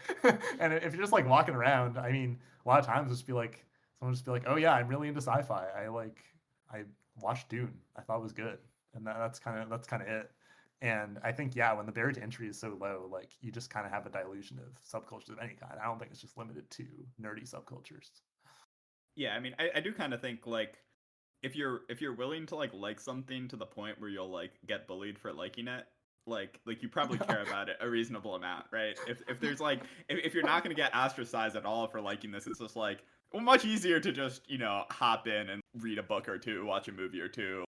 And if you're just like walking around, I mean, a lot of times someone just be like, oh yeah, I'm really into sci-fi. I watched Dune. I thought it was good, and that's kind of it. And I think yeah, when the barrier to entry is so low, like you just kind of have a dilution of subcultures of any kind. I don't think it's just limited to nerdy subcultures. Yeah, I mean, I do kind of think like if you're willing to like something to the point where you'll like get bullied for liking it, like you probably care about it a reasonable amount, right? If there's like if you're not gonna get ostracized at all for liking this, it's just like much easier to just hop in and read a book or two, watch a movie or two,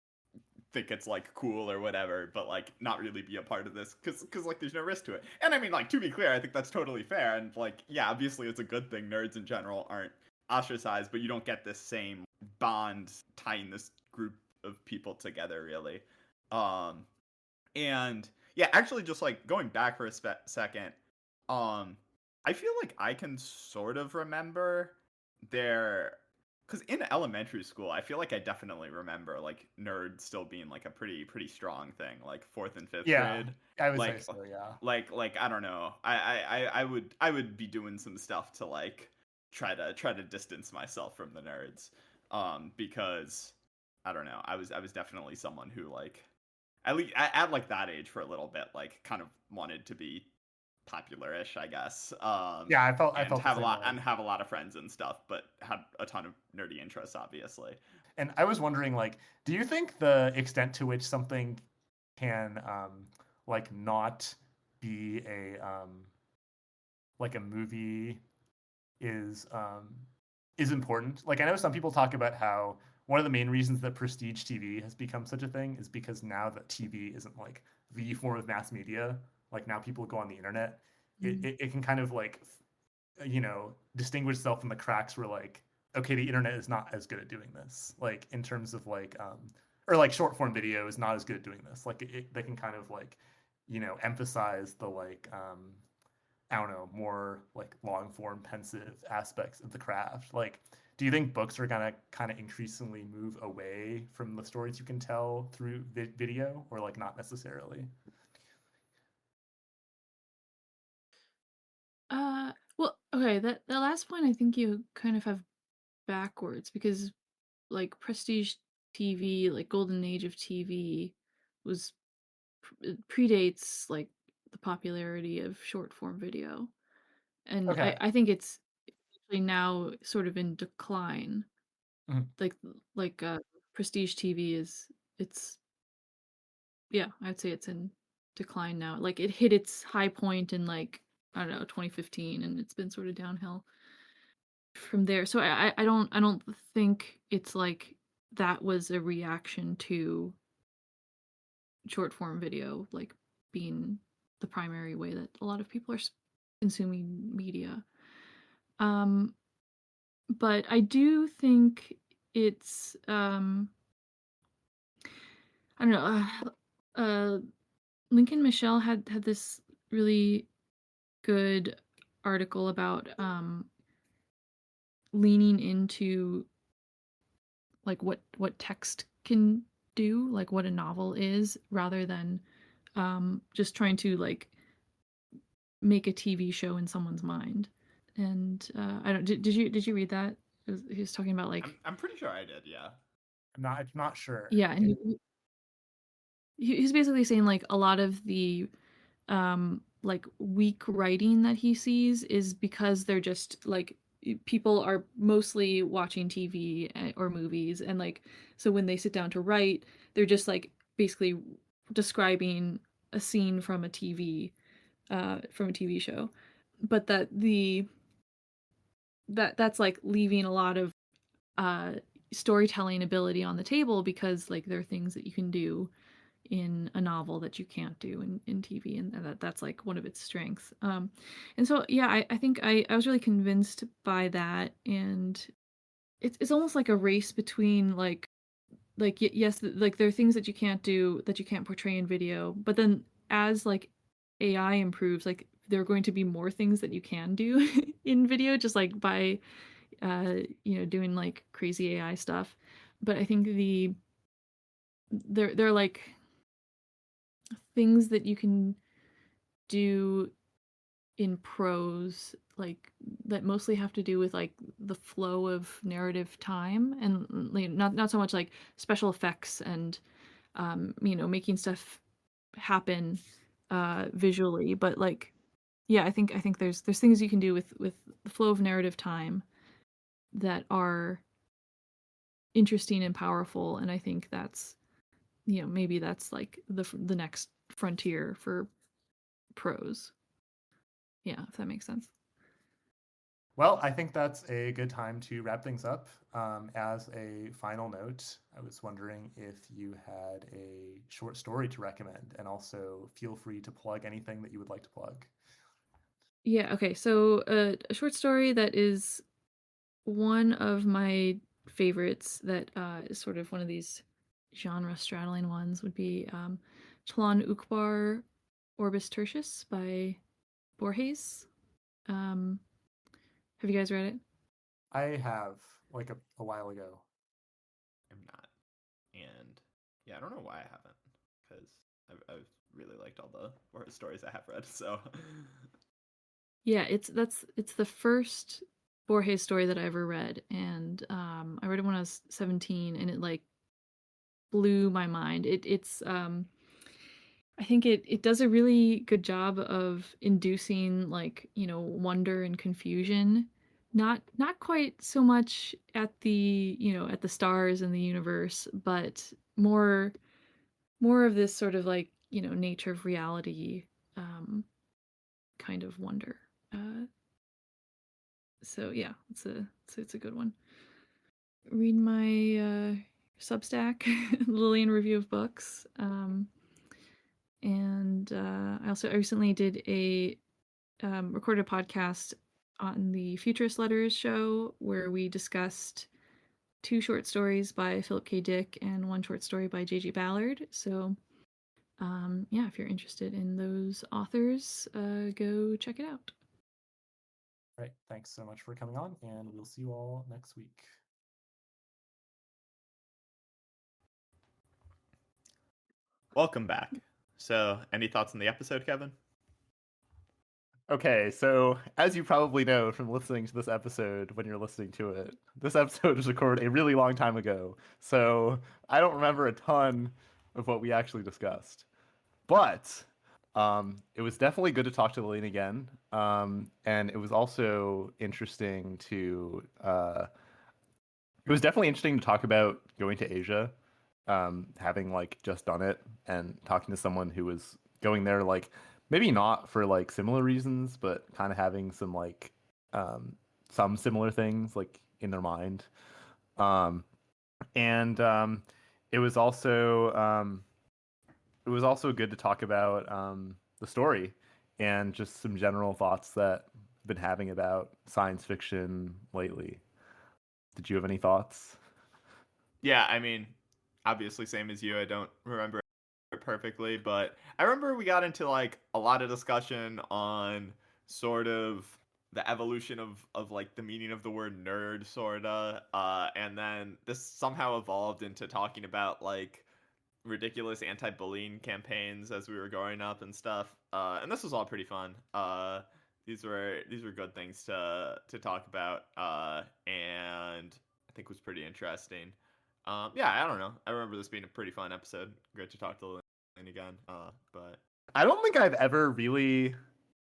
think it's like cool or whatever, but like not really be a part of this because like there's no risk to it. And I mean, like, to be clear, I think that's totally fair, and like yeah, obviously it's a good thing nerds in general aren't ostracized, but you don't get this same bond tying this group of people together really. um and yeah, actually, just like going back for a second, I feel like I can sort of remember there, because in elementary school I feel like I definitely remember like nerd still being like a pretty strong thing, like fourth and fifth Yeah, grade. I would say like so. Yeah. like I don't know, I would be doing some stuff to like try to distance myself from the nerds, because I don't know, I was definitely someone who like at least at like that age for a little bit like kind of wanted to be popular-ish, I guess, Yeah, I and felt the same way. have a lot of friends and stuff, but had a ton of nerdy interests, obviously. And I was wondering, like, do you think the extent to which something can, like, not be like a movie is important? Like, I know some people talk about how one of the main reasons that prestige TV has become such a thing is because now that TV isn't like the form of mass media, like now people go on the internet, it can kind of like distinguish itself in the cracks where like, okay, the internet is not as good at doing this, like in terms of like or like short form video is not as good at doing this, like they can kind of like emphasize the like I don't know, more like long form pensive aspects of the craft. Like, do you think books are gonna kind of increasingly move away from the stories you can tell through video, or like not necessarily? Well, okay, that last point I think you kind of have backwards because like prestige TV, like golden age of TV, was predates like the popularity of short form video, and Okay. I think it's actually now sort of in decline. Mhm. Like prestige TV it's yeah, I'd say it's in decline now. Like it hit its high point in like I don't know 2015, and it's been sort of downhill from there. So I don't think it's like that was a reaction to short form video like being the primary way that a lot of people are consuming media. Um, but I do think it's I don't know. Lincoln Michelle had this really good article about leaning into like what text can do, like what a novel is, rather than just trying to like make a TV show in someone's mind. And I don't did you read that? He was talking about like I'm pretty sure I did. Yeah. I'm not sure. yeah, and he's basically saying like a lot of the like weak writing that he sees is because they're just like people are mostly watching TV or movies, and like so when they sit down to write they're just like basically describing a scene from a TV show, but that's like leaving a lot of uh storytelling ability on the table, because like there are things that you can do in a novel that you can't do in TV, and that's like one of its strengths. And so yeah, I think I was really convinced by that, and it's almost like a race between like yes, like there are things that you can't do, that you can't portray in video, but then as like AI improves, like there are going to be more things that you can do in video, just like by doing like crazy AI stuff. But I think they're like things that you can do in prose, like that mostly have to do with like the flow of narrative time, and like, not so much like special effects and making stuff happen visually, but like yeah, I think there's things you can do with the flow of narrative time that are interesting and powerful, and I think that's maybe that's like the next frontier for prose. Yeah, if that makes sense. Well, I think that's a good time to wrap things up. As a final note, I was wondering if you had a short story to recommend, and also feel free to plug anything that you would like to plug. Yeah, okay. So a short story that is one of my favorites, that is sort of one of these genre straddling ones, would be Tlön Uqbar, Orbis Tertius by Borges. Um, have you guys read it? I have, like a while ago. I'm not. And yeah, I don't know why I haven't, because I've really liked all the horror stories I have read. So Yeah, it's the first Borges story that I ever read, and I read it when I was 17, and it like blew my mind. It's I think it does a really good job of inducing like, wonder and confusion. Not quite so much at at the stars and the universe, but more of this sort of like, nature of reality kind of wonder. Uh, so yeah, it's a good one. Read my Substack, Lillian Review of Books. And I recently did a recorded a podcast on the Futurist Letters show, where we discussed two short stories by Philip K. Dick and one short story by J.G. Ballard. So yeah, if you're interested in those authors, go check it out. Right. Thanks so much for coming on, and we'll see you all next week. welcome back. So, any thoughts on the episode, Kevin? Okay, so as you probably know from listening to this episode, when you're listening to it, this episode was recorded a really long time ago. So I don't remember a ton of what we actually discussed. But it was definitely good to talk to Lillian again. And it was also interesting to it was definitely interesting to talk about going to Asia, having like just done it and talking to someone who was going there like maybe not for like similar reasons, but kind of having some similar things like in their mind. Um, and it was also it was also good to talk about the story and just some general thoughts that I've been having about science fiction lately. Did you have any thoughts? Yeah, I mean, obviously same as you. I don't remember it perfectly, but I remember we got into like a lot of discussion on sort of the evolution of like the meaning of the word nerd sorta, and then this somehow evolved into talking about like ridiculous anti-bullying campaigns as we were growing up and stuff. And this was all pretty fun. These were good things to talk about, and I think was pretty interesting. Yeah, I don't know. I remember this being a pretty fun episode. Great to talk to Lillian again. But I don't think I've ever really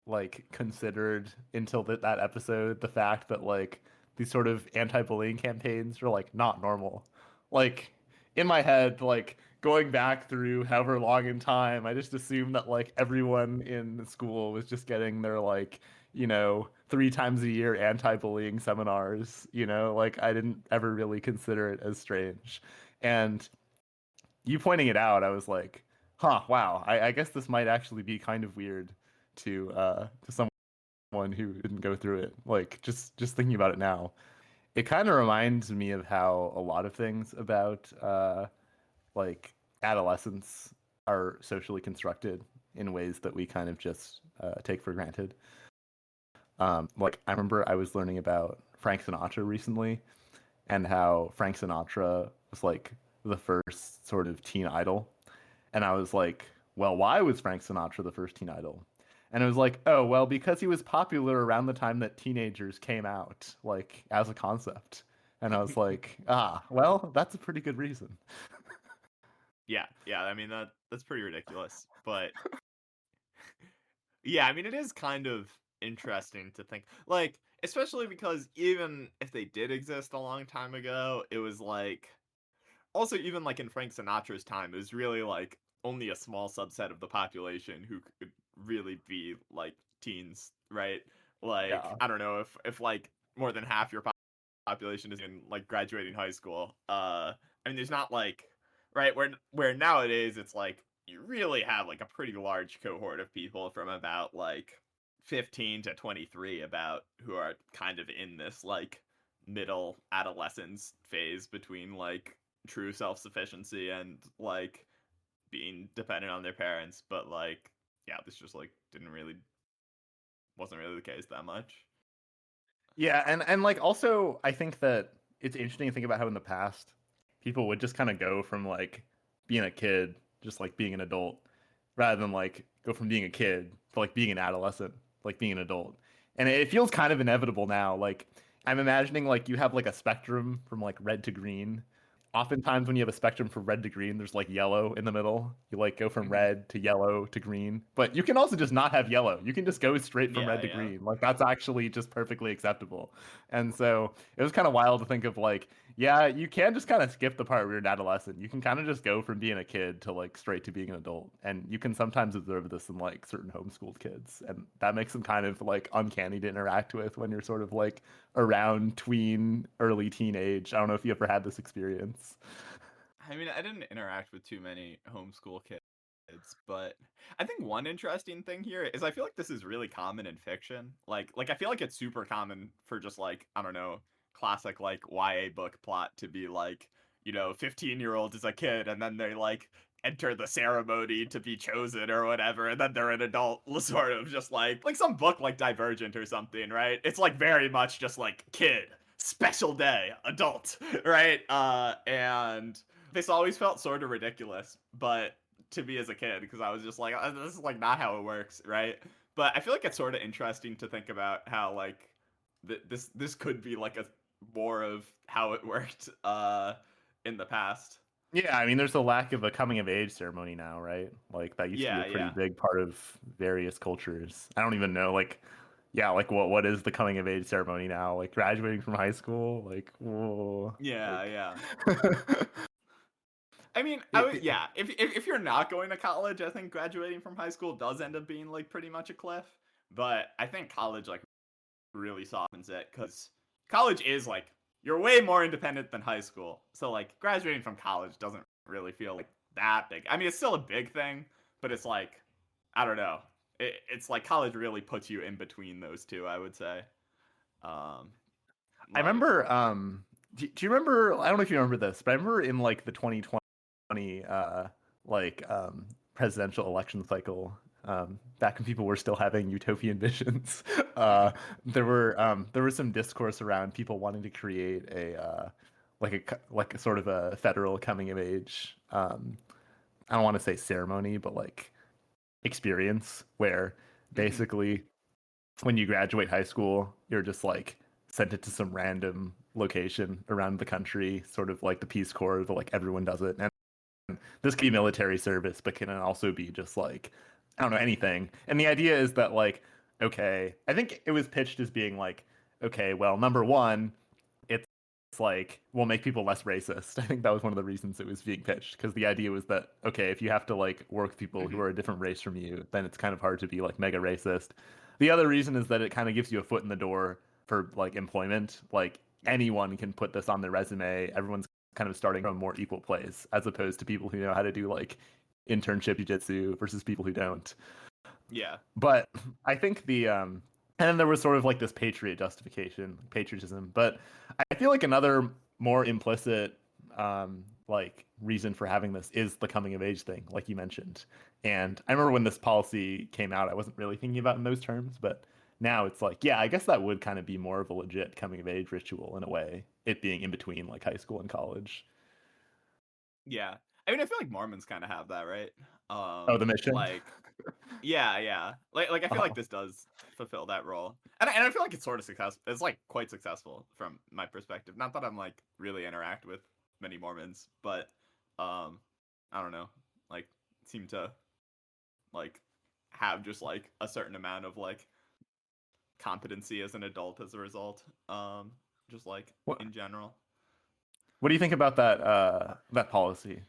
like considered until that episode the fact that like these sort of anti-bullying campaigns are like not normal. Like in my head, like going back through however long in time, I just assumed that like everyone in school was just getting their like, 3 times a year anti-bullying seminars, like I didn't ever really consider it as strange. And you pointing it out, I was like, huh, wow, I guess this might actually be kind of weird to someone who didn't go through it. Like just thinking about it now, it kind of reminds me of how a lot of things about like adolescence are socially constructed in ways that we kind of just take for granted. Like I remember I was learning about Frank Sinatra recently, and how Frank Sinatra was like the first sort of teen idol. And I was like, well, why was Frank Sinatra the first teen idol? And it was like, oh, well, because he was popular around the time that teenagers came out, like as a concept. And I was like, well, that's a pretty good reason. yeah. I mean that's pretty ridiculous. But yeah, I mean it is kind of interesting to think like, especially because even if they did exist a long time ago, it was like also even like in Frank Sinatra's time, it was really like only a small subset of the population who could really be like teens, right? Like Yeah. I don't know if like more than half your population is in like graduating high school. I mean, there's not like right where nowadays it's like you really have like a pretty large cohort of people from about like 15 to 23 about who are kind of in this like middle adolescence phase between like true self-sufficiency and like being dependent on their parents, but like yeah, this just like didn't really wasn't really the case that much. Yeah, and like also I think that it's interesting to think about how in the past people would just kind of go from like being a kid, just like being an adult, rather than like go from being a kid to like being an adolescent, like being an adult. And it feels kind of inevitable now. Like I'm imagining like you have like a spectrum from like red to green. Oftentimes when you have a spectrum from red to green, there's like yellow in the middle. You like go from Mhm. red to yellow to green. But you can also just not have yellow. You can just go straight from red to Yeah. green. Like that's actually just perfectly acceptable. And so it was kind of wild to think of like, yeah, you can just kind of skip the part where you're an adolescent. You can kind of just go from being a kid to like straight to being an adult. And you can sometimes observe this in like certain homeschooled kids. And that makes them kind of like uncanny to interact with when you're sort of like around tween, early teenage. I don't know if you ever had this experience. I mean, I didn't interact with too many homeschool kids, but I think one interesting thing here is I feel like this is really common in fiction. Like I feel like it's super common for just like, I don't know, classic like YA book plot to be like, 15-year-old is a kid and then they like enter the ceremony to be chosen or whatever and then they're an adult sort of just like some book like Divergent or something, right? It's like very much just like kid, special day, adult, right? And this always felt sort of ridiculous, but to me as a kid, because I was just like, this is like not how it works, right? But I feel like it's sort of interesting to think about how like this could be like a more of how it worked in the past. Yeah, I mean, there's a lack of a coming of age ceremony now, right? Like that used to be a pretty big part of various cultures. I don't even know, like, yeah, like what is the coming of age ceremony now? Like graduating from high school? Like, whoa, Yeah, like, yeah. I mean, it, yeah. If you're not going to college, I think graduating from high school does end up being like pretty much a cliff. But I think college like really softens it because college is like you're way more independent than high school. So like graduating from college doesn't really feel like that big. I mean, it's still a big thing, but it's like I don't know. It's like college really puts you in between those two. I would say. Um, I like remember. Do you remember? I don't know if you remember this, but I remember in like the 2020 like presidential election cycle, back when people were still having utopian visions, mhm, there was some discourse around people wanting to create a like a sort of a federal coming of age. I don't want to say ceremony, but like experience where mhm, basically when you graduate high school, you're just like sent it to some random location around the country, sort of like the Peace Corps, but like everyone does it. And this can be military service, but can also be just like, I don't know, anything. And the idea is that, like, okay, I think it was pitched as being like, okay, well, number one, it's like we'll make people less racist. I think that was one of the reasons it was being pitched because the idea was that okay, if you have to like work with people who mhm. are a different race from you, then it's kind of hard to be like mega racist. The other reason is that it kind of gives you a foot in the door for like employment. Like anyone can put this on their resume. Everyone's kind of starting from a more equal place as opposed to people who know how to do like internship jujitsu versus people who don't. Yeah. But I think and then there was sort of like this patriotism. But I feel like another more implicit like reason for having this is the coming of age thing, like you mentioned. And I remember when this policy came out, I wasn't really thinking about it in those terms, but now it's like, yeah, I guess that would kind of be more of a legit coming of age ritual in a way, it being in between like high school and college. Yeah. I mean, I feel like Mormons kind of have that, right? Oh, the mission. Like yeah, yeah. Like I feel like Oh, this does fulfill that role. And I feel like it's sort of successful. It's like quite successful from my perspective. Not that I'm like really interact with many Mormons, but um I don't know. Like seem to like have just like a certain amount of like competency as an adult as a result. Just like what in general. what do you think about that policy?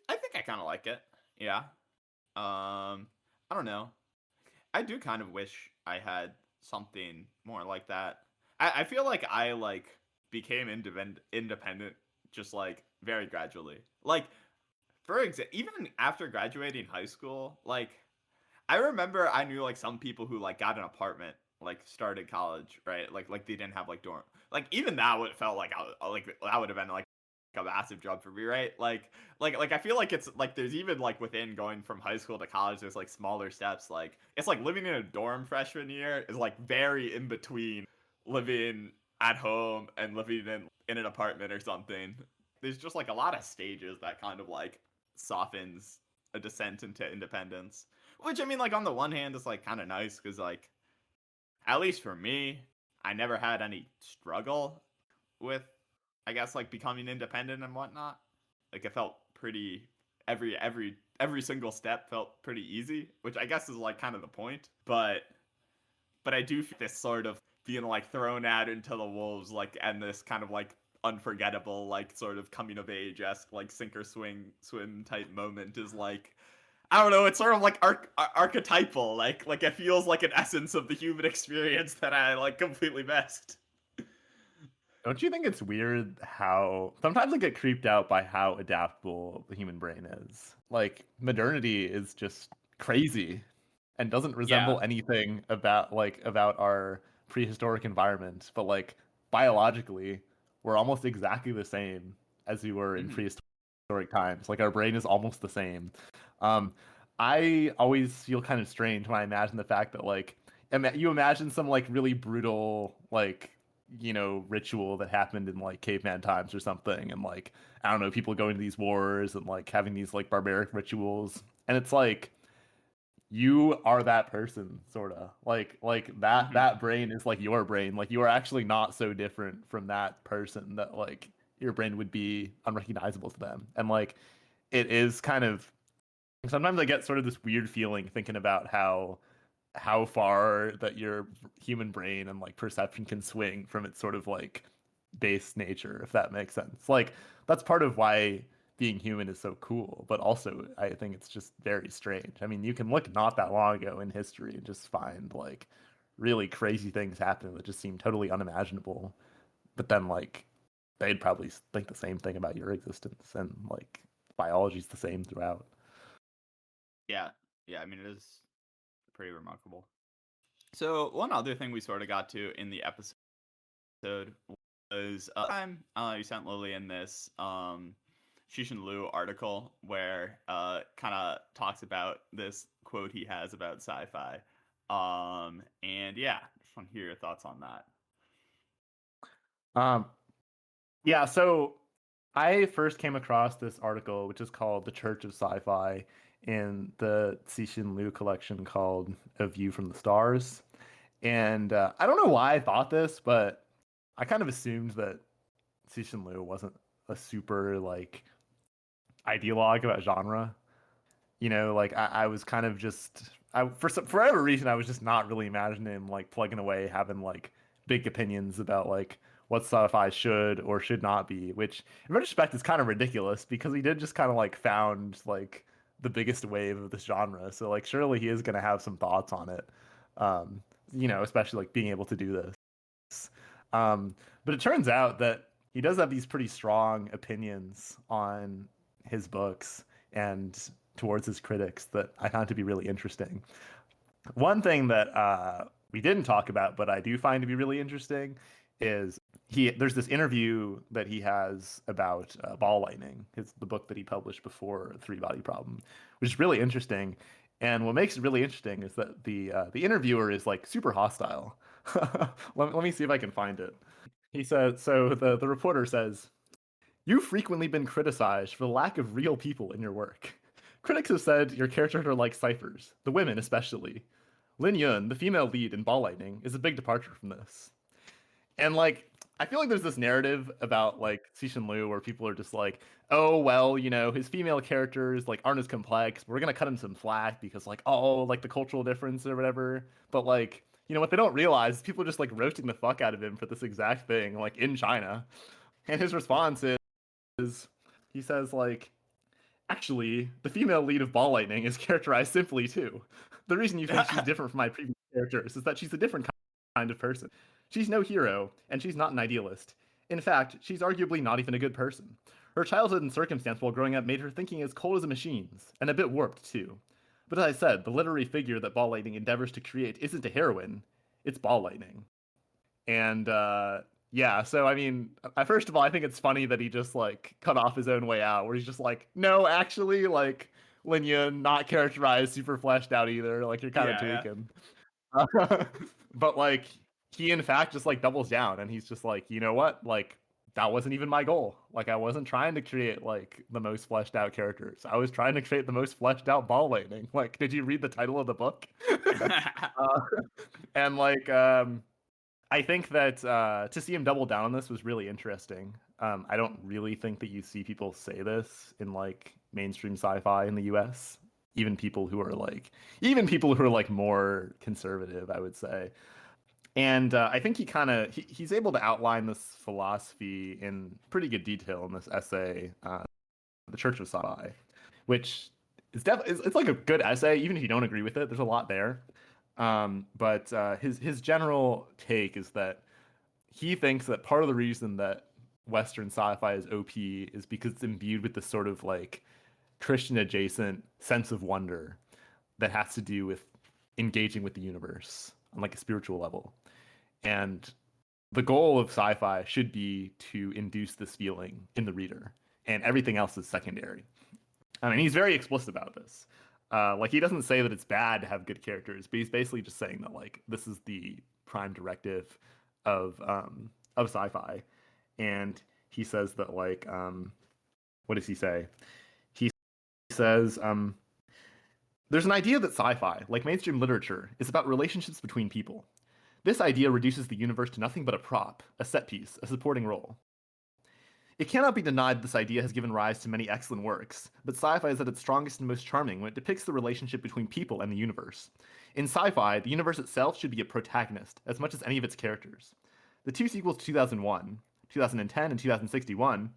I think I kind of like it. Yeah. I don't know. I do kind of wish I had something more like that. I feel like I like became independent just like very gradually. Like for example, even after graduating high school, like I remember I knew like some people who like got an apartment like started college, right? Like they didn't have like dorm. Like even that would felt like like that would have been like a massive jump for me, right? Like I feel like it's like there's even like within going from high school to college, there's like smaller steps. Like it's like living in a dorm freshman year is like very in between living at home and living in an apartment or something. There's just like a lot of stages that kind of like softens a descent into independence. Which I mean, like on the one hand, is like kind of nice because like at least for me, I never had any struggle with, I guess, like becoming independent and whatnot. Like it felt pretty every single step felt pretty easy, which I guess is like kind of the point. But I do feel this sort of being like thrown out into the wolves, like and this kind of like unforgettable, like sort of coming of age esque, like sink or swim type moment is like I don't know. It's sort of like archetypal. Like it feels like an essence of the human experience that I like completely missed. Don't you think it's weird how sometimes I get creeped out by how adaptable the human brain is? Like modernity is just crazy and doesn't Yeah. resemble anything about our prehistoric environment, but like biologically, we're almost exactly the same as we were in Hmm. prehistoric times. Like our brain is almost the same. Um, I always feel kind of strange when I imagine the fact that like you imagine some like really brutal like ritual that happened in like caveman times or something, and like I don't know, people going to these wars and like having these like barbaric rituals, and it's like you are that person, sort of like that Mhm. that brain is like your brain. Like you are actually not so different from that person that like your brain would be unrecognizable to them. And like it is kind of sometimes I get sort of this weird feeling thinking about how far that your human brain and like perception can swing from its sort of like base nature, if that makes sense. Like that's part of why being human is so cool, but also I think it's just very strange. I mean, you can look not that long ago in history and just find like really crazy things happening that just seem totally unimaginable. But then like they'd probably think the same thing about your existence, and like biology's the same throughout. Yeah, yeah. I mean, it is pretty remarkable. So one other thing we sort of got to in the episode was time you sent Lillian this Cixin Liu article where kind of talks about this quote he has about sci-fi. And yeah, just want to hear your thoughts on that. Um, yeah, so I first came across this article, which is called "The Church of Sci-Fi" in the Cixin Liu collection called "A View from the Stars," and I don't know why I thought this, but I kind of assumed that Cixin Liu wasn't a super like ideologue about genre. You know, like I was kind of just for whatever reason I was just not really imagining him like plugging away having like big opinions about like what sci-fi should or should not be, which in retrospect is kind of ridiculous because he did just kind of like found like the biggest wave of this genre. So like surely he is going to have some thoughts on it. Um, you know, especially like being able to do this. Um, but it turns out that he does have these pretty strong opinions on his books and towards his critics that I found to be really interesting. One thing that we didn't talk about, but I do find to be really interesting, is there's this interview that he has about ball lightning, the book that he published before Three Body Problem, which is really interesting. And what makes it really interesting is that the interviewer is like super hostile. Let me see if I can find it. He says, so the reporter says, "You've frequently been criticized for the lack of real people in your work. Critics have said your characters are like ciphers, the women especially. Lin, the female lead in Ball Lightning, is a big departure from this." And like, I feel like there's this narrative about like Cixin Liu where people are just like, "Oh well, you know, his female characters like aren't as complex. We're gonna cut him some slack because like, oh, like the cultural difference or whatever." But like, you know, what they don't realize is people are just like roasting the fuck out of him for this exact thing, like in China. And his response is, he says like, "Actually, the female lead of Ball Lightning is characterized simply too. The reason you think she's different from my previous characters is that she's a different kind of person. She's no hero, and she's not an idealist. In fact, she's arguably not even a good person. Her childhood and circumstance while growing up made her thinking as cold as a machine's, and a bit warped too. But as I said, the literary figure that Ball Lightning endeavors to create isn't a heroine, it's Ball Lightning." And yeah, so I mean, first of all, I think it's funny that he just like cut off his own way out, where he's just like, "No, actually, like Linya not characterized, super fleshed out either. Like you're kind of Yeah, yeah. tweaking." But like he in fact just like doubles down, and he's just like, "You know what? Like that wasn't even my goal. Like I wasn't trying to create like the most fleshed out characters. I was trying to create the most fleshed out Ball Lightning. Like, did you read the title of the book?" uh, and like I think that to see him double down on this was really interesting. I don't really think that you see people say this in like mainstream sci-fi in the US. Even people who are like more conservative, I would say. And I think he's able to outline this philosophy in pretty good detail in this essay, "The Church of Sci-Fi," which is definitely it's like a good essay, even if you don't agree with it. There's a lot there. But his general take is that he thinks that part of the reason that Western sci-fi is OP is because it's imbued with this sort of like Christian adjacent sense of wonder that has to do with engaging with the universe on like a spiritual level. And the goal of sci-fi should be to induce this feeling in the reader, and everything else is secondary. I mean, he's very explicit about this. Like he doesn't say that it's bad to have good characters, but he's basically just saying that like this is the prime directive of sci-fi. And he says that like what does he say? He says There's an idea that sci-fi, like mainstream literature, is about relationships between people. This idea reduces the universe to nothing but a prop, a set piece, a supporting role. It cannot be denied this idea has given rise to many excellent works, but sci-fi is at its strongest and most charming when it depicts the relationship between people and the universe. In sci-fi, the universe itself should be a protagonist, as much as any of its characters. The two sequels to 2001, 2010 and 2061,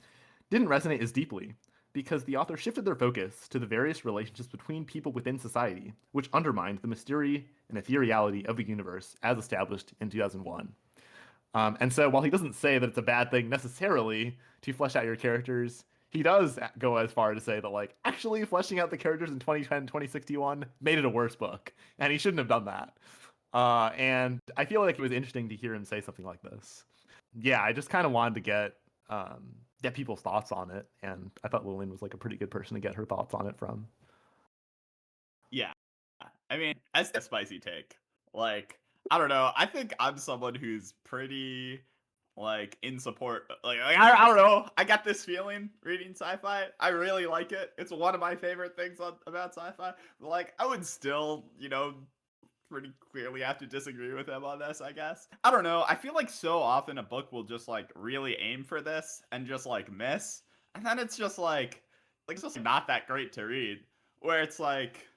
didn't resonate as deeply, because the author shifted their focus to the various relationships between people within society, which undermined the mystery and ethereality of the universe as established in 2001. And so while he doesn't say that it's a bad thing necessarily to flesh out your characters, he does go as far to say that, like, actually fleshing out the characters in 2010, 2061 made it a worse book, and he shouldn't have done that. And I feel like it was interesting to hear him say something like this. Yeah, I just kind of wanted to get people's thoughts on it, and I thought Lillian was like a pretty good person to get her thoughts on it from. Yeah, I mean, that's a spicy take. Like, I don't know. I think I'm someone who's pretty like in support. I don't know. I got this feeling reading sci-fi. I really like it. It's one of my favorite things about sci-fi. But like, I would still, pretty clearly have to disagree with him on this, I guess. I don't know. I feel like so often a book will just like really aim for this and just like miss, and then it's just like it's just not that great to read. Where it's like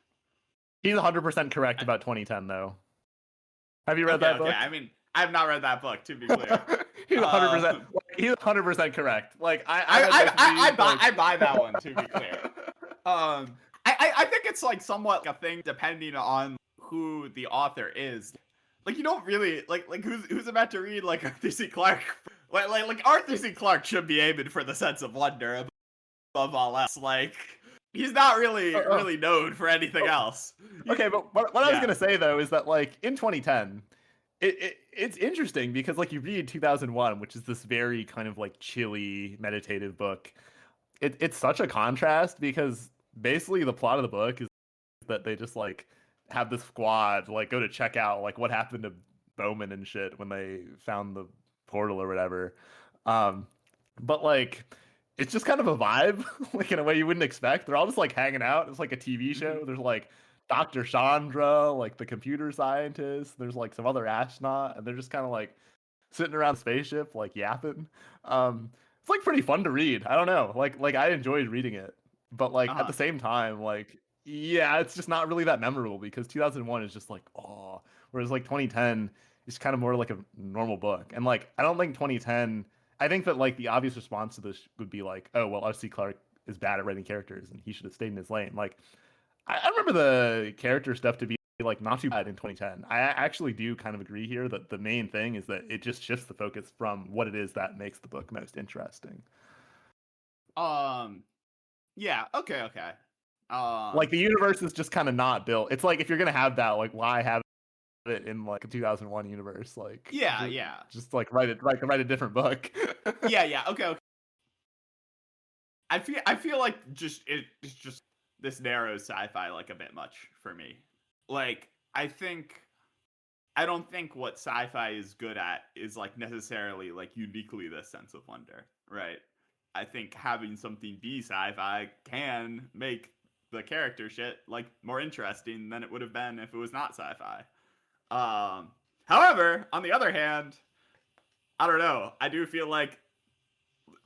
he's 100% correct about 2010 though. Have you read that book? Okay, I mean, I have not read that book, to be clear. He's 100%. He's 100% correct. Like I buy that one, to be clear. I think it's like somewhat a thing depending on who the author is. Like, you don't really like who's about to read like Arthur C. Clarke. Like Arthur C. Clarke should be aiming for the sense of wonder above all else. Like, he's not really known for anything else. Okay, but what I was gonna say though is that like in 2010, it's interesting because like you read 2001, which is this very kind of like chilly, meditative book. It's such a contrast because basically the plot of the book is that they just like have this squad like go to check out like what happened to Bowman and shit when they found the portal or whatever. But like it's just kind of a vibe, like in a way you wouldn't expect. They're all just like hanging out. It's like a TV show. There's like Dr. Chandra, like the computer scientist. There's like some other astronaut, and they're just kind of like sitting around the spaceship, like yapping. It's like pretty fun to read. I don't know, like I enjoyed reading it, but like at the same time, like yeah, it's just not really that memorable because 2001 is just like oh, whereas like 2010 is kind of more like a normal book, and like I don't think 2010. I think that like the obvious response to this would be like, oh well, R.C. Clarke is bad at writing characters and he should have stayed in his lane. Like I remember the character stuff to be like not too bad in 2010. I actually do kind of agree here that the main thing is that it just shifts the focus from what it is that makes the book most interesting. Yeah. Okay. Like the universe is just kind of not built. It's like if you're gonna have that, like why have it in like a 2001 universe? Like just like write a different book. yeah. Okay. I feel like it's just this narrows sci-fi like a bit much for me. Like I don't think what sci-fi is good at is like necessarily like uniquely this sense of wonder, right? I think having something be sci-fi can make the character shit like more interesting than it would have been if it was not sci-fi. However, on the other hand, I don't know. I do feel like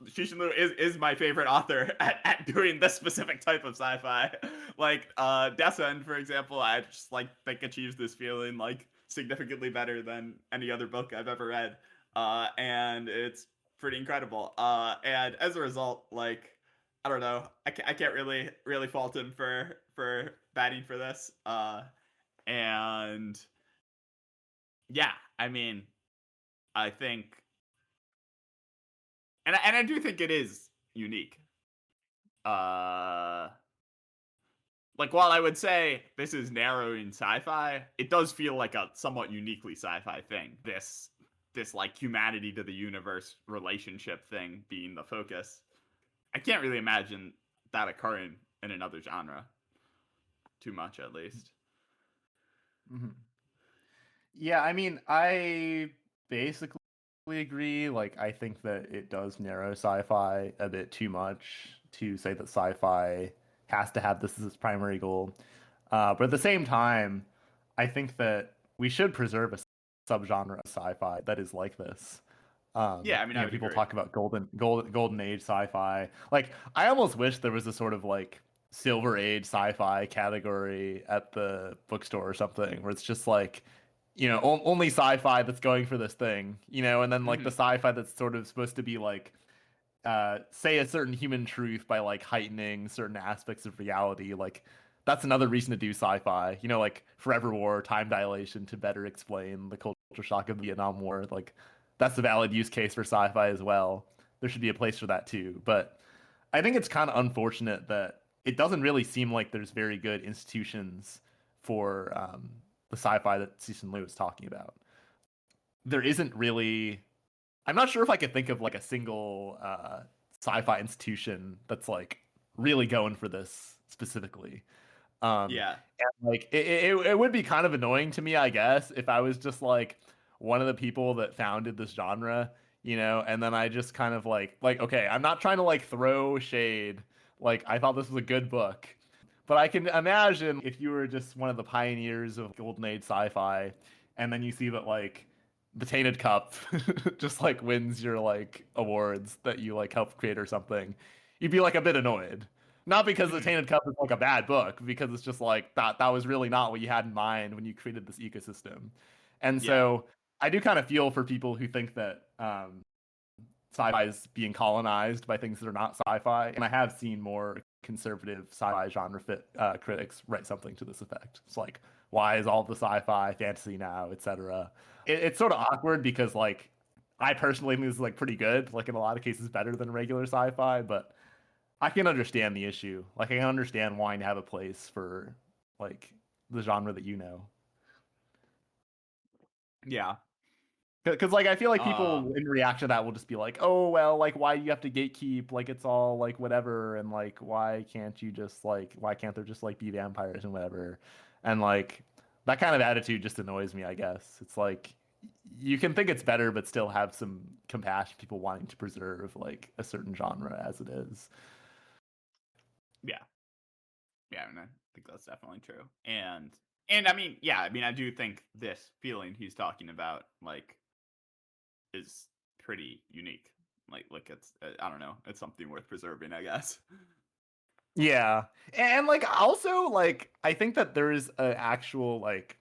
Cixin Liu is my favorite author at doing this specific type of sci-fi. Like Descent, for example, I just like think achieves this feeling like significantly better than any other book I've ever read. And it's pretty incredible. And as a result, like I don't know, I can't really fault him for batting for this. And yeah, I mean, I think, and I do think it is unique. Like while I would say this is narrowing sci-fi, it does feel like a somewhat uniquely sci-fi thing. This like humanity to the universe relationship thing being the focus. I can't really imagine that occurring in another genre. Too much, at least. Mm-hmm. Yeah, I mean, I basically agree. Like, I think that it does narrow sci-fi a bit too much to say that sci-fi has to have this as its primary goal. But at the same time, I think that we should preserve a subgenre of sci-fi that is like this. Yeah, I mean, I would People agree. talk about golden age sci-fi. Like, I almost wish there was a sort of like silver age sci-fi category at the bookstore or something, where it's just like, only sci-fi that's going for this thing, and then like the Mhm. sci-fi that's sort of supposed to be like say a certain human truth by like heightening certain aspects of reality. Like that's another reason to do sci-fi. Like Forever War, time dilation to better explain the culture shock of the Vietnam War. Like that's a valid use case for sci-fi as well. There should be a place for that too. But I think it's kind of unfortunate that it doesn't really seem like there's very good institutions for the sci-fi that Cixin Liu is talking about. There isn't really. I'm not sure if I could think of like a single sci-fi institution that's like really going for this specifically. Yeah. And like it would be kind of annoying to me, I guess, if I was just like one of the people that founded this genre, and then I just kind of like okay, I'm not trying to like throw shade. Like I thought this was a good book, but I can imagine if you were just one of the pioneers of golden age sci-fi, and then you see that like the Tainted Cup just like wins your like awards that you like helped create or something, you'd be like a bit annoyed. Not because the Mhm. Tainted Cup is like a bad book, because it's just like that was really not what you had in mind when you created this ecosystem. And Yeah. so I do kind of feel for people who think that sci-fi is being colonized by things that are not sci-fi, and I have seen more conservative sci-fi genre critics write something to this effect. It's like, why is all the sci-fi fantasy now, etc. It's sort of awkward because like I personally think this is like pretty good, like in a lot of cases better than regular sci-fi, but I can understand the issue. Like I can understand wanting to have a place for like the genre that you know. Yeah. Because like I feel like people Um. in reaction to that will just be like, oh well, like why do you have to gatekeep? Like it's all like whatever, and like why can't there just like be vampires and whatever? And like that kind of attitude just annoys me, I guess. It's like you can think it's better, but still have some compassion, people wanting to preserve like a certain genre as it is. Yeah. Yeah. I mean, I think that's definitely true. And I mean, yeah. I mean, I do think this feeling he's talking about, like, is pretty unique. Like it's I don't know. It's something worth preserving, I guess. Yeah. And like also like I think that there is an actual like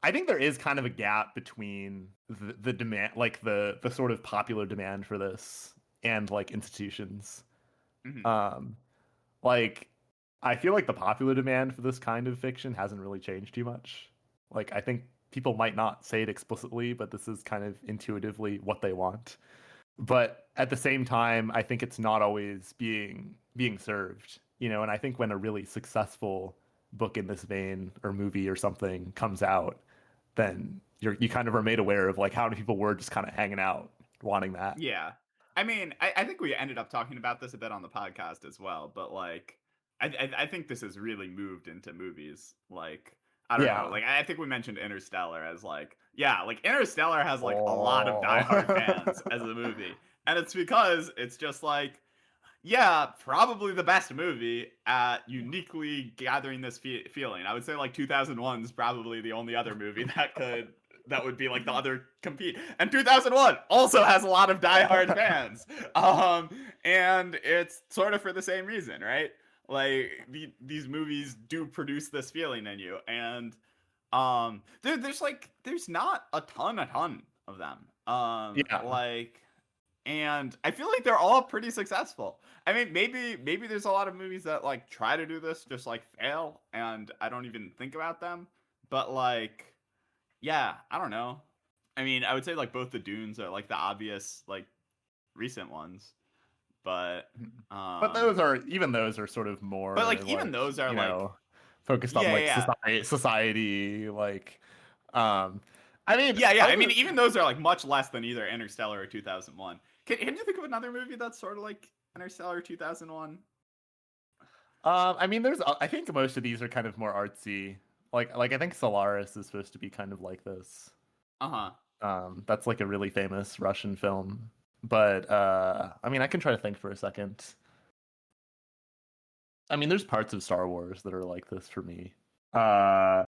I think there is kind of a gap between the demand like the sort of popular demand for this and like institutions. Hmm. Um like I feel like the popular demand for this kind of fiction hasn't really changed too much. Like I think people might not say it explicitly, but this is kind of intuitively what they want. But at the same time, I think it's not always being served, and I think when a really successful book in this vein or movie or something comes out, then you kind of are made aware of like how many people were just kind of hanging out wanting that. Yeah. I mean, I think we ended up talking about this a bit on the podcast as well, but like, I think this has really moved into movies. Like, I don't know. Yeah. Like, I think we mentioned Interstellar as like, yeah, like Interstellar has like a lot of diehard fans Oh. as a movie, and it's because it's just like, yeah, probably the best movie at uniquely gathering this feeling. I would say like 2001 is probably the only other movie that would be like the other compete. And 2001 also has a lot of diehard fans. And it's sort of for the same reason, right? Like these movies do produce this feeling in you, and there's not a ton of them. Yeah. Like, and I feel like they're all pretty successful. I mean, maybe there's a lot of movies that like try to do this just like fail, and I don't even think about them. But like, yeah, I don't know. I mean, I would say like both the Dunes are like the obvious like recent ones, but But um, those are sort of but more like even like, those are like, focused on yeah, like yeah, society like um I mean, yeah, yeah. I mean, other even those are like much less than either Interstellar or 2001. Can you think of another movie that's sort of like Interstellar 2001? I mean, I think most of these are kind of more artsy. Like I think Solaris is supposed to be kind of like this. Uh huh. That's like a really famous Russian film. But I mean, I can try to think for a second. I mean, there's parts of Star Wars that are like this for me. I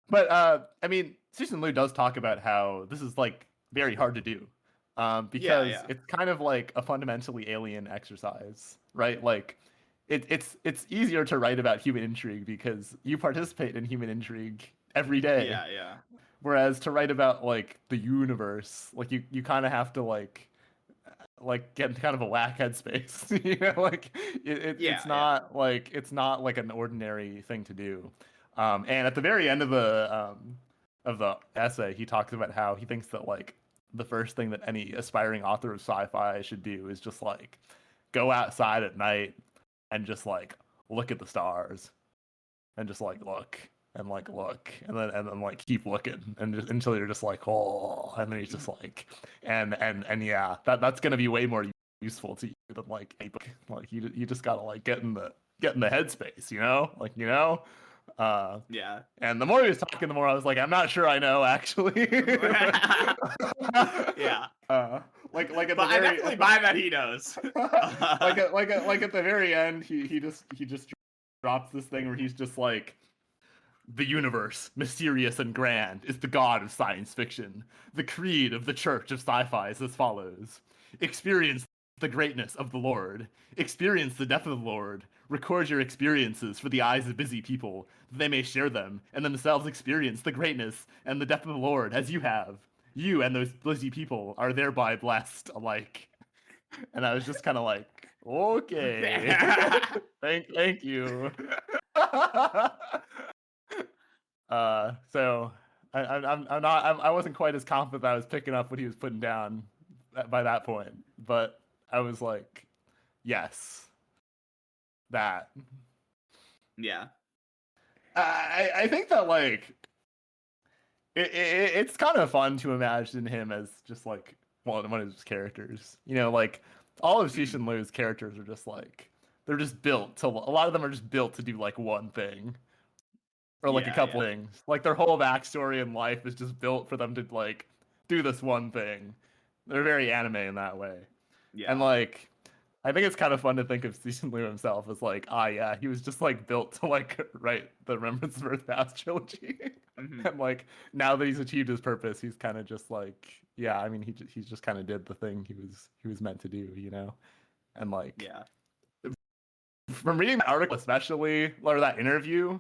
mean, Cixin Liu does talk about how this is like very hard to do, because Yeah. it's kind of like a fundamentally alien exercise, right? Like, it's easier to write about human intrigue because you participate in human intrigue every day, Yeah. whereas to write about like the universe, like you kind of have to get into kind of a whack headspace, like Yeah. it's not like an ordinary thing to do. And at the very end of the essay, he talks about how he thinks that like the first thing that any aspiring author of sci-fi should do is just like go outside at night and just like look at the stars and just like look and like look and then like keep looking and just until you're just like, oh, and then he's just like and yeah, that's gonna be way more useful to you than like a book. Like you just gotta like get in the headspace, like Yeah. and the more he was talking, the more I was like, I'm not sure I know actually. Yeah. Like at But the very, I definitely buy that he knows. like at the very end, he just drops this thing where he's just like, the universe, mysterious and grand, is the god of science fiction. The creed of the church of sci-fi is as follows: experience the greatness of the Lord. Experience the depth of the Lord. Record your experiences for the eyes of busy people, that they may share them, and themselves experience the greatness and the depth of the Lord as you have. You and those busy people are thereby blessed alike. And I was just kind of like, okay, thank you. So I wasn't quite as confident that I was picking up what he was putting down by that point, but I was like, yes, that. Yeah. I think that like it's kind of fun to imagine him as just like one of his characters. Like all of Cixin Liu's characters are just like they're just built to. A lot of them are just built to do like one thing. Or like a couple things. Like their whole backstory in life is just built for them to like do this one thing. They're very anime in that way. Yeah. And like I think it's kind of fun to think of Cixin Liu himself as like, yeah, he was just like built to like write the Remembrance of Earth Past trilogy. And like now that he's achieved his purpose, he's kind of just like, yeah, I mean he just kind of did the thing he was meant to do, And like from reading the article especially, or that interview,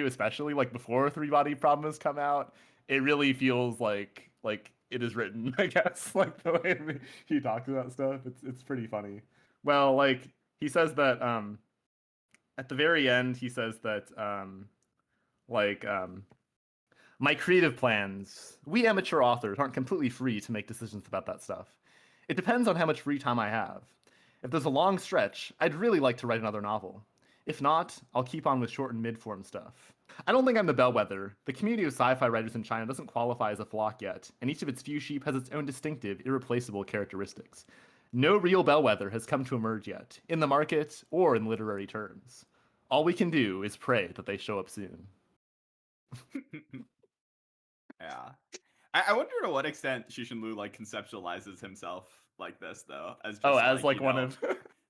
especially like before Three Body Problem has come out, it really feels like it is written, I guess, like the way he talks about stuff. It's pretty funny. Well, like he says that at the very end he says that like my creative plans, we amateur authors aren't completely free to make decisions about that stuff. It depends on how much free time I have. If there's a long stretch, I'd really like to write another novel. If not, I'll keep on with short and mid-form stuff. I don't think I'm the bellwether. The community of sci-fi writers in China doesn't qualify as a flock yet, and each of its few sheep has its own distinctive, irreplaceable characteristics. No real bellwether has come to emerge yet, in the market or in literary terms. All we can do is pray that they show up soon. Yeah. I wonder to what extent Cixin Liu like conceptualizes himself like this though, as just as like one of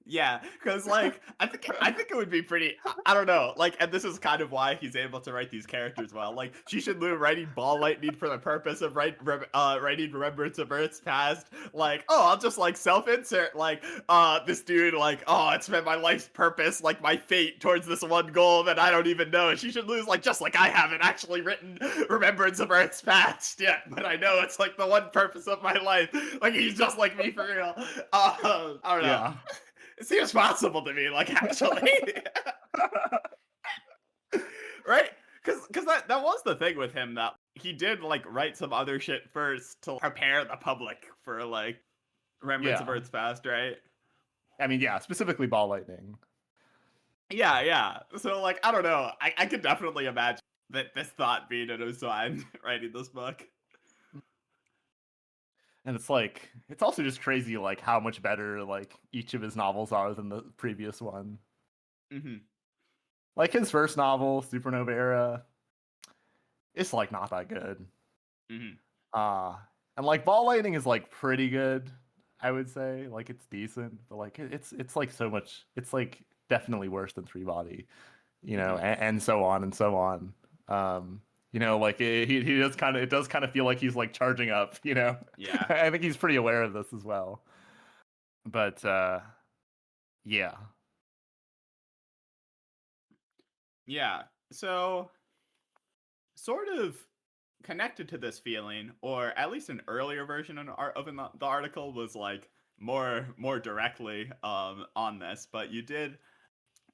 Yeah, because like I think it would be pretty. I don't know, like, and this is kind of why he's able to write these characters well. Like Cixin Liu writing Ball Lightning for the purpose of writing Remembrance of Earth's Past. Like, oh, I'll just like self-insert. Like, this dude, like, oh, it's been my life's purpose, like my fate towards this one goal that I don't even know. And Cixin Liu's like, just like I haven't actually written Remembrance of Earth's Past yet, but I know it's like the one purpose of my life. Like he's just like me for real. I don't know. Yeah. It seems possible to me, like, actually. Right? Because that was the thing with him, that he did, like, write some other shit first to prepare the public for, like, Remembrance of Earth's Past, right? I mean, yeah, specifically Ball Lightning. Yeah. So, like, I don't know. I could definitely imagine that this thought being in his mind writing this book. And it's like, it's also just crazy, like, how much better, like, each of his novels are than the previous one. Mm-hmm. Like, his first novel, Supernova Era, it's, like, not that good. Mm-hmm. And, like, Ball Lightning is, like, pretty good, I would say. Like, it's decent, but, like, it's like, so much, it's, like, definitely worse than Three Body, and so on and so on. Like he does kind of, it does kind of feel like he's like charging up, Yeah. I think he's pretty aware of this as well. But yeah. Yeah. So, sort of connected to this feeling, or at least an earlier version the article was like more directly on this, but you did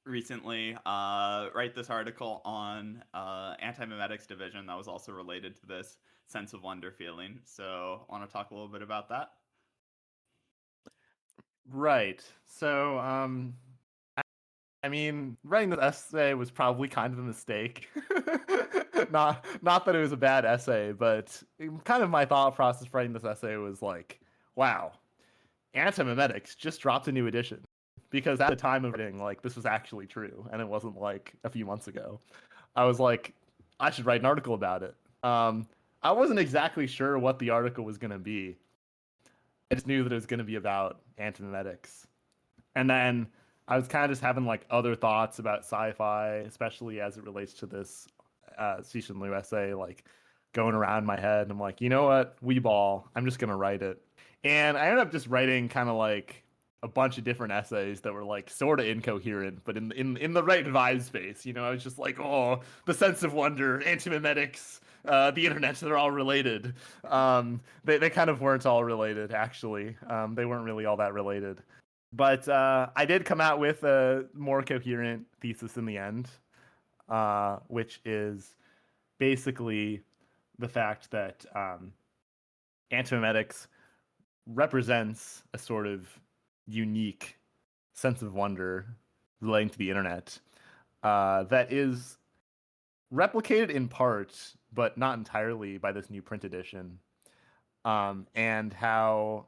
recently write this article on Antimemetics Division that was also related to this sense of wonder feeling. So, want to talk a little bit about that? Right. So, I mean, writing this essay was probably kind of a mistake. Not that it was a bad essay, but kind of my thought process for writing this essay was like, wow, Antimemetics just dropped a new edition. Because at the time of writing, like, this was actually true, and it wasn't like a few months ago. I was like, I should write an article about it. I wasn't exactly sure what the article was going to be. I just knew that it was going to be about antimemetics. And then I was kind of just having like other thoughts about sci-fi, especially as it relates to this Cixin Liu essay, like going around my head. And I'm like, you know what? I'm just going to write it. And I ended up just writing kind of like a bunch of different essays that were like sort of incoherent, but in the right vibe space. I was just like, oh, the sense of wonder, antimemetics, the internet, they're all related. They kind of weren't all related, actually. They weren't really all that related. But I did come out with a more coherent thesis in the end, which is basically the fact that antimemetics represents a sort of unique sense of wonder relating to the internet that is replicated in part, but not entirely, by this new print edition, and how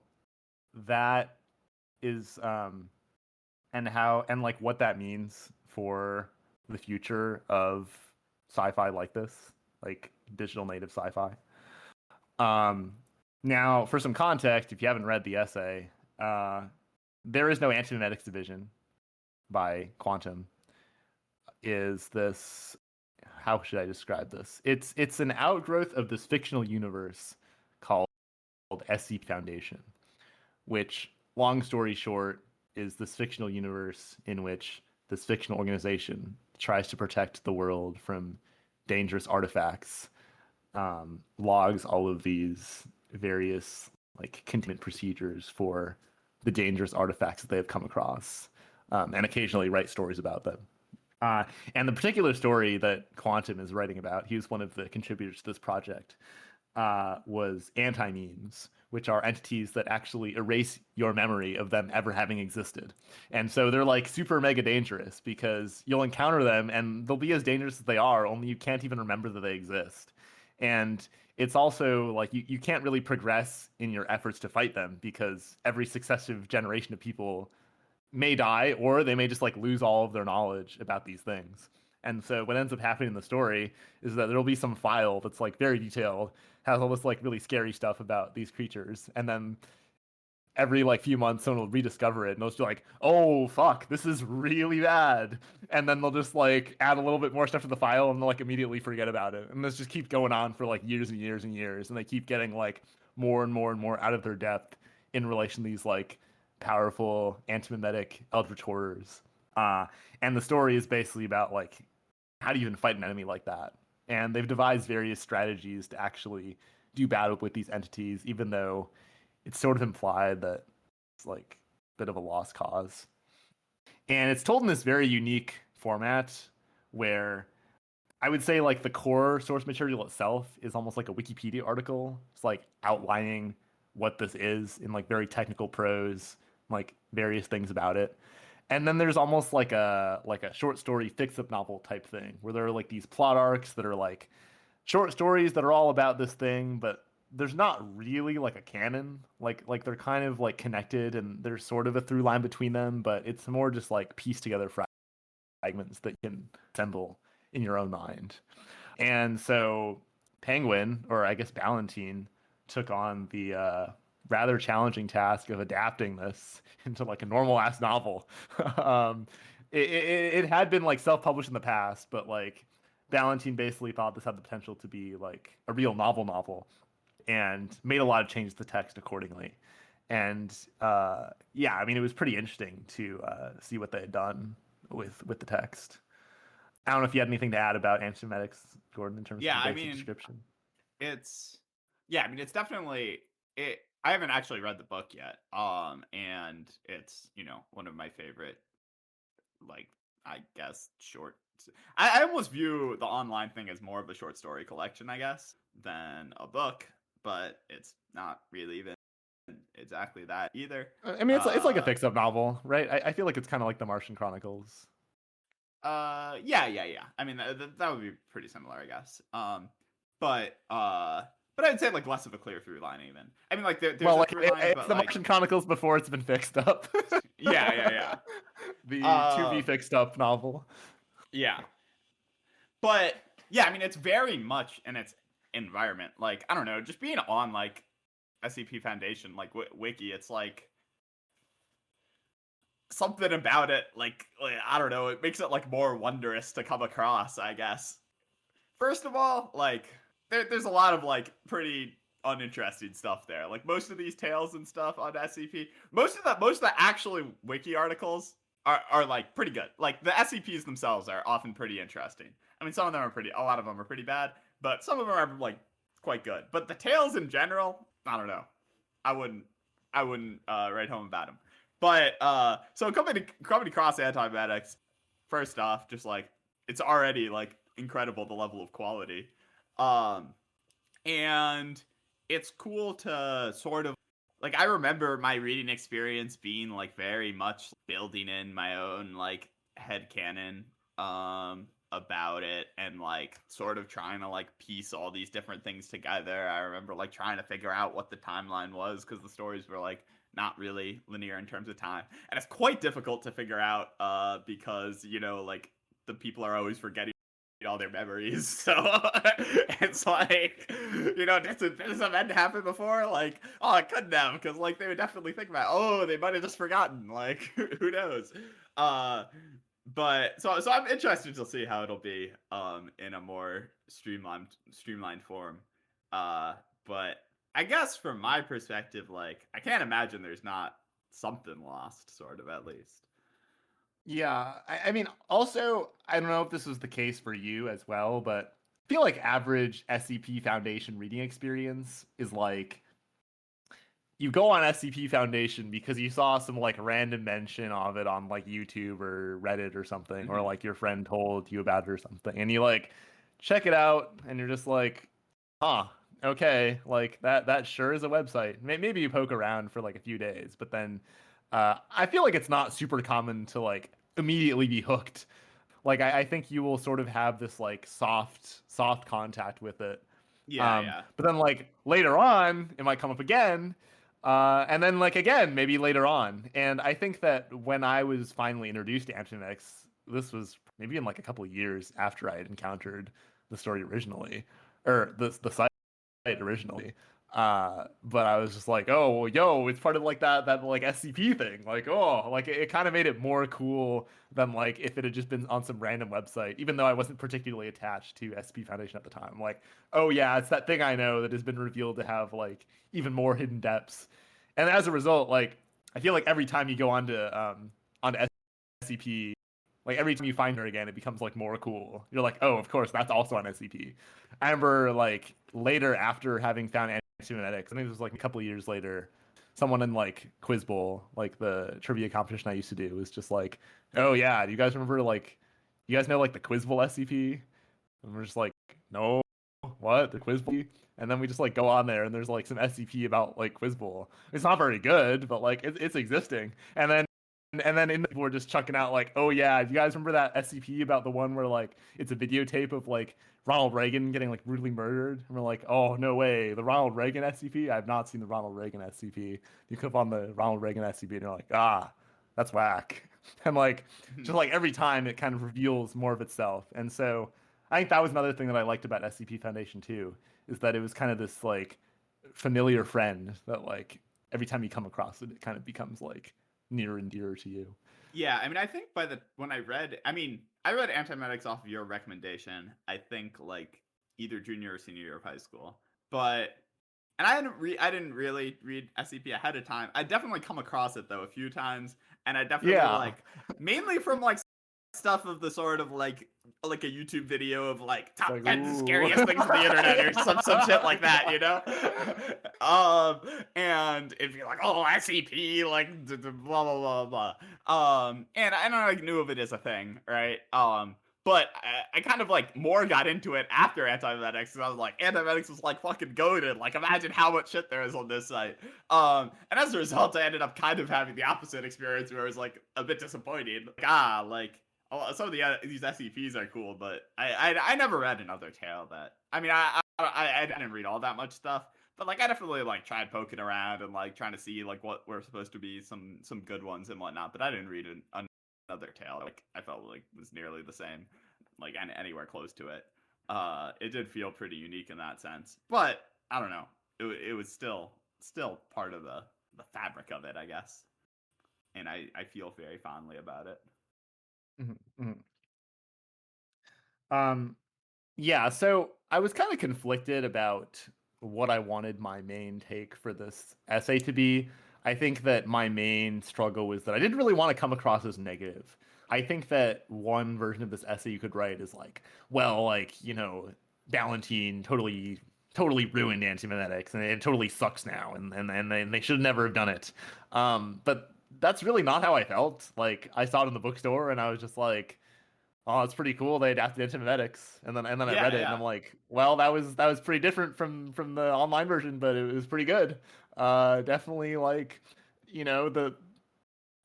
that is and like what that means for the future of sci-fi like this, like digital native sci-fi. Now, for some context, if you haven't read the essay, there is no Antimemetics Division by Quantum. Is this, how should I describe this? It's an outgrowth of this fictional universe called SCP Foundation, which, long story short, is this fictional universe in which this fictional organization tries to protect the world from dangerous artifacts, logs all of these various like containment procedures for the dangerous artifacts that they have come across, and occasionally write stories about them. And the particular story that Quantum is writing about, he was one of the contributors to this project, was anti-memes, which are entities that actually erase your memory of them ever having existed. And so they're like super mega dangerous because you'll encounter them and they'll be as dangerous as they are, only you can't even remember that they exist. And it's also like you can't really progress in your efforts to fight them because every successive generation of people may die, or they may just like lose all of their knowledge about these things. And so what ends up happening in the story is that there'll be some file that's like very detailed, has all this like really scary stuff about these creatures, and then every like few months someone will rediscover it and they'll just be like, oh fuck, this is really bad. And then they'll just like add a little bit more stuff to the file and they'll like immediately forget about it. And this just keeps going on for like years and years and years, and they keep getting like more and more and more out of their depth in relation to these like powerful antimemetic eldritch horrors. And the story is basically about like, how do you even fight an enemy like that? And they've devised various strategies to actually do battle with these entities, even though it's sort of implied that it's like a bit of a lost cause. And it's told in this very unique format where I would say like the core source material itself is almost like a Wikipedia article. It's like outlining what this is in like very technical prose, like various things about it. And then there's almost like a short story fix-up novel type thing where there are like these plot arcs that are like short stories that are all about this thing, but there's not really like a canon. Like they're kind of like connected and there's sort of a through line between them, but it's more just like pieced together fragments that you can assemble in your own mind. And so Penguin, or I guess Ballantine, took on the rather challenging task of adapting this into like a normal ass novel. It had been like self-published in the past, but like Valentine basically thought this had the potential to be like a real novel, and made a lot of changes to text accordingly. And yeah, I mean, it was pretty interesting to see what they had done with the text. I don't know if you had anything to add about antiemetics, Gordon, in terms of the basic description. It's definitely it. I haven't actually read the book yet, and it's one of my favorite, like, I guess, short. I almost view the online thing as more of a short story collection, I guess, than a book, but it's not really even exactly that either. I mean, it's like a fix-up novel, right? I feel like it's kind of like the Martian Chronicles. Yeah. I mean, that would be pretty similar, I guess. But I'd say like less of a clear through line even. I mean, like there's a through line, it's but the like Martian Chronicles before it's been fixed up. yeah. The to be fixed up novel. Yeah. But yeah, I mean, it's very much in its environment. Like, I don't know, just being on like SCP Foundation, like wiki, it's like something about it, like I don't know, it makes it like more wondrous to come across, I guess. First of all, like there's a lot of like pretty uninteresting stuff there. Like most of these tales and stuff on SCP, most of the actually wiki articles are like pretty good. Like the SCPs themselves are often pretty interesting. I mean, a lot of them are pretty bad, but some of them are like quite good. But the tales in general, I don't know. I wouldn't write home about them. But so coming across antiemetics, first off, just like it's already like incredible the level of quality, and it's cool to sort of like, I remember my reading experience being like very much building in my own like headcanon about it, and like sort of trying to like piece all these different things together. I remember like trying to figure out what the timeline was, because the stories were like not really linear in terms of time, and it's quite difficult to figure out because like the people are always forgetting all their memories, so it's like, did this event happen before? Like, oh, it couldn't have, because like they would definitely think about, oh, they might have just forgotten, like who knows. But so I'm interested to see how it'll be in a more streamlined form. But I guess from my perspective, like I can't imagine there's not something lost, sort of, at least. Yeah, I mean, also, I don't know if this was the case for you as well, but I feel like average SCP Foundation reading experience is like, you go on SCP Foundation because you saw some like random mention of it on like YouTube or Reddit or something, or like your friend told you about it or something, and you like check it out, and you're just like, huh, okay, like that sure is a website. Maybe you poke around for like a few days, but then I feel like it's not super common to like immediately be hooked. Like I think you will sort of have this like soft contact with it. Yeah. But then like later on, it might come up again. And then like again, maybe later on. And I think that when I was finally introduced to antiemetics, this was maybe in like a couple of years after I had encountered the story originally, or the site originally. But I was just like, oh, well, yo, it's part of like that like SCP thing. Like, oh, like it kind of made it more cool than like if it had just been on some random website, even though I wasn't particularly attached to SCP Foundation at the time. Like, oh yeah, it's that thing I know that has been revealed to have like even more hidden depths. And as a result, like I feel like every time you go onto SCP, like every time you find her again, it becomes like more cool. You're like, oh, of course, that's also on SCP. I remember like later, after having found antiemetics, I think it was like a couple of years later, someone in like Quiz Bowl, like the trivia competition I used to do, was just like, oh yeah, do you guys remember like, you guys know like the Quiz Bowl SCP? And we're just like, no, what, the Quiz Bowl? And then we just like go on there, and there's like some SCP about like Quiz Bowl. It's not very good, but like it's existing. And then we're just chucking out like, oh yeah, do you guys remember that SCP about the one where like it's a videotape of like Ronald Reagan getting like brutally murdered? And we're like, oh no way, the Ronald Reagan SCP? I have not seen the Ronald Reagan SCP. You click on the Ronald Reagan SCP, and you're like, ah, that's whack. And like just like every time it kind of reveals more of itself. And so I think that was another thing that I liked about SCP Foundation too, is that it was kind of this like familiar friend that like every time you come across it kind of becomes like near and dear to you. Yeah, I mean, I think when I read, I mean, I read Antimemetics off of your recommendation. I think like either junior or senior year of high school, but and I didn't really read SCP ahead of time. I definitely come across it though a few times, and I definitely like mainly from like stuff of the sort of like a YouTube video of like top like, 10 scariest things on the internet or some shit like that, you know. And if you're like, oh, SCP, like blah blah blah blah. And I like knew of it as a thing, right? But I kind of like more got into it after Antimemetics because I was like, Antimemetics was like fucking goated. Like, imagine how much shit there is on this site. And as a result, I ended up kind of having the opposite experience where it was like a bit disappointing. Like, some of these SCPs are cool, but I never read another tale that. I mean, I didn't read all that much stuff, but like I definitely like tried poking around and like trying to see like what were supposed to be some good ones and whatnot. But I didn't read another tale like I felt like was nearly the same, like anywhere close to it. It did feel pretty unique in that sense, but I don't know. It was still part of the fabric of it, I guess, and I feel very fondly about it. Mm-hmm. Yeah, so I was kind of conflicted about what I wanted my main take for this essay to be. I think that my main struggle was that I didn't really want to come across as negative. I think that one version of this essay you could write is like, well, like, Ballantine totally ruined antimemetics and it totally sucks now and they should never have done it. But that's really not how I felt. Like I saw it in the bookstore and I was just like, oh, it's pretty cool. They adapted antimemetics, and then I read it, and I'm like, well, that was pretty different from the online version, but it was pretty good. Definitely like, the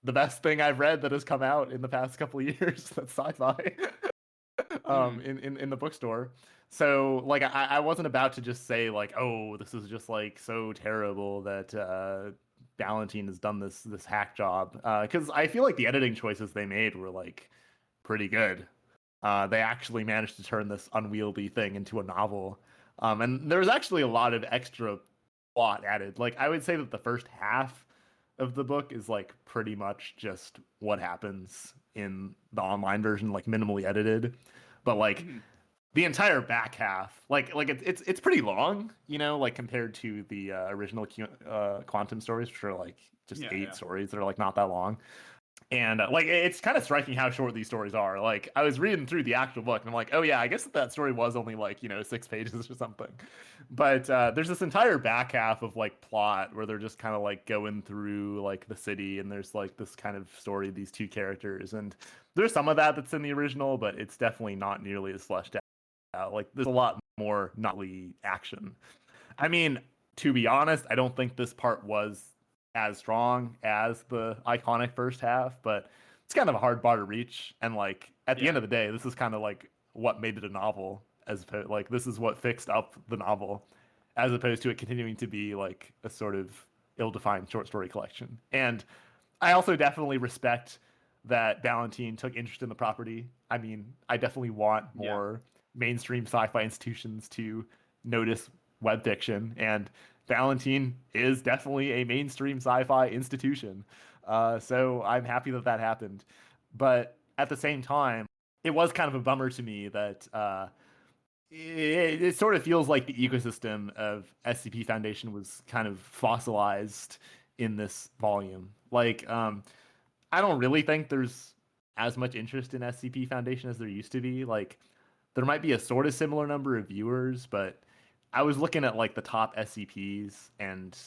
best thing I've read that has come out in the past couple of years. That's sci-fi. In the bookstore. So like, I wasn't about to just say like, oh, this is just like so terrible that Ballantine has done this hack job, because I feel like the editing choices they made were like pretty good. They actually managed to turn this unwieldy thing into a novel. And there's actually a lot of extra plot added. Like, I would say that the first half of the book is like pretty much just what happens in the online version, like minimally edited. But like the entire back half, like it's pretty long, like compared to the original Quantum stories, which are like just eight stories that are like not that long. And like it's kind of striking how short these stories are. Like I was reading through the actual book and I'm like, oh yeah, I guess that story was only like 6 pages or something. But there's this entire back half of like plot where they're just kind of like going through like the city, and there's like this kind of story of these two characters, and there's some of that's in the original, but it's definitely not nearly as fleshed out. Like there's a lot more nightly action. I mean, to be honest, I don't think this part was as strong as the iconic first half, but it's kind of a hard bar to reach. And like at the end of the day, this is kind of like what made it a novel, as opposed, like this is what fixed up the novel, as opposed to it continuing to be like a sort of ill-defined short story collection. And I also definitely respect that Ballantine took interest in the property. I mean, I definitely want more mainstream sci-fi institutions to notice web fiction, and Ballantine is definitely a mainstream sci-fi institution. So I'm happy that happened. But at the same time, it was kind of a bummer to me that it sort of feels like the ecosystem of SCP Foundation was kind of fossilized in this volume. Like, I don't really think there's as much interest in SCP Foundation as there used to be. Like, there might be a sort of similar number of viewers, but I was looking at like the top SCPs, and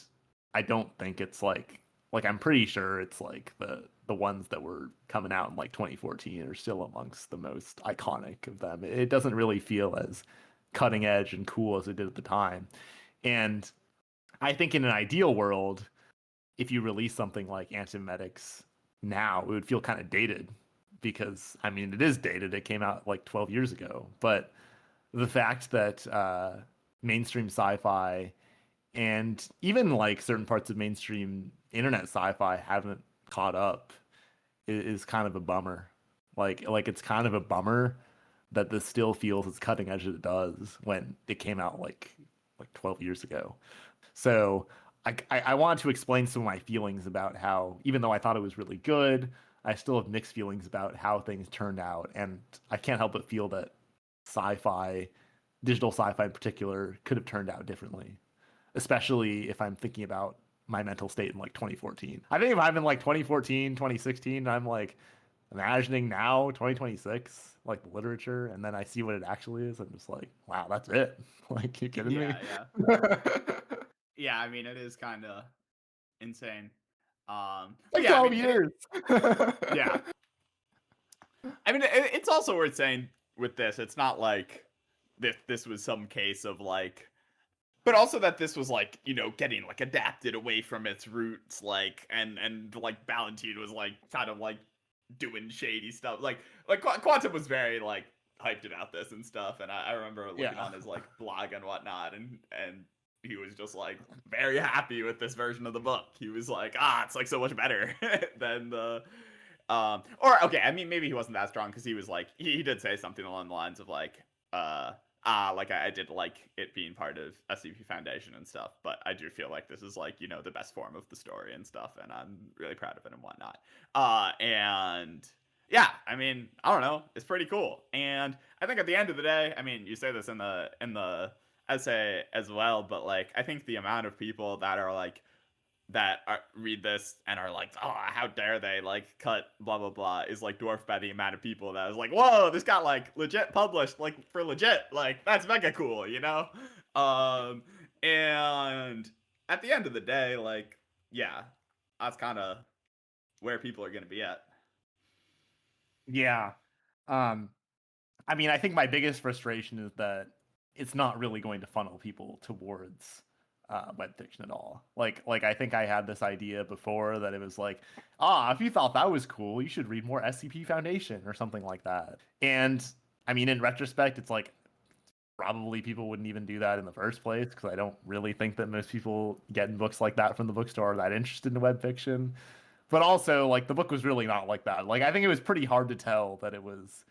I don't think it's like I'm pretty sure it's like the ones that were coming out in like 2014 are still amongst the most iconic of them. It doesn't really feel as cutting edge and cool as it did at the time. And I think in an ideal world, if you release something like Antimemetics now, it would feel kind of dated, because I mean it is dated. It came out like 12 years ago, but the fact that mainstream sci-fi and even like certain parts of mainstream internet sci-fi haven't caught up is kind of a bummer. Like it's kind of a bummer that this still feels as cutting edge as it does when it came out like 12 years ago. So I wanted to explain some of my feelings about how, even though I thought it was really good, I still have mixed feelings about how things turned out, and I can't help but feel that sci-fi, digital sci-fi in particular, could have turned out differently, especially if I'm thinking about my mental state in like 2014. I think if I'm in like 2014, 2016, I'm like imagining now 2026, like the literature, and then I see what it actually is. I'm just like, wow, that's it. Like, you kidding me? Yeah, I mean, it is kind of insane. But Like yeah, I 12 mean, years. yeah. I mean, it's also worth saying with this, it's not like this was some case of like, but also that this was like, you know, getting like adapted away from its roots, like, and like Ballantine was like kind of like doing shady stuff, like Quantum was very like hyped about this and stuff, and I remember looking Yeah. on his like blog and whatnot, and he was just like very happy with this version of the book. He was like, it's like so much better than the or okay, I mean maybe he wasn't that strong because he was like he did say something along the lines of like like I did like it being part of SCP Foundation and stuff, but I do feel like this is like, you know, the best form of the story and stuff, and I'm really proud of it and whatnot. And yeah, I mean, I don't know, it's pretty cool. And I think at the end of the day, I mean, you say this in the essay as well, but like I think the amount of people that are like read this and are like, oh, how dare they like cut blah blah blah, is like dwarfed by the amount of people that was like, whoa, this got like legit published, like for legit, like that's mega cool, you know. And at the end of the day, like, yeah, that's kind of where people are gonna be at. Yeah. I mean, I think my biggest frustration is that it's not really going to funnel people towards web fiction at all. Like I think I had this idea before that it was like, if you thought that was cool, you should read more SCP Foundation or something like that. And I mean, in retrospect, it's like probably people wouldn't even do that in the first place, because I don't really think that most people getting books like that from the bookstore are that interested in web fiction. But also, like, the book was really not like that. Like, I think it was pretty hard to tell that it was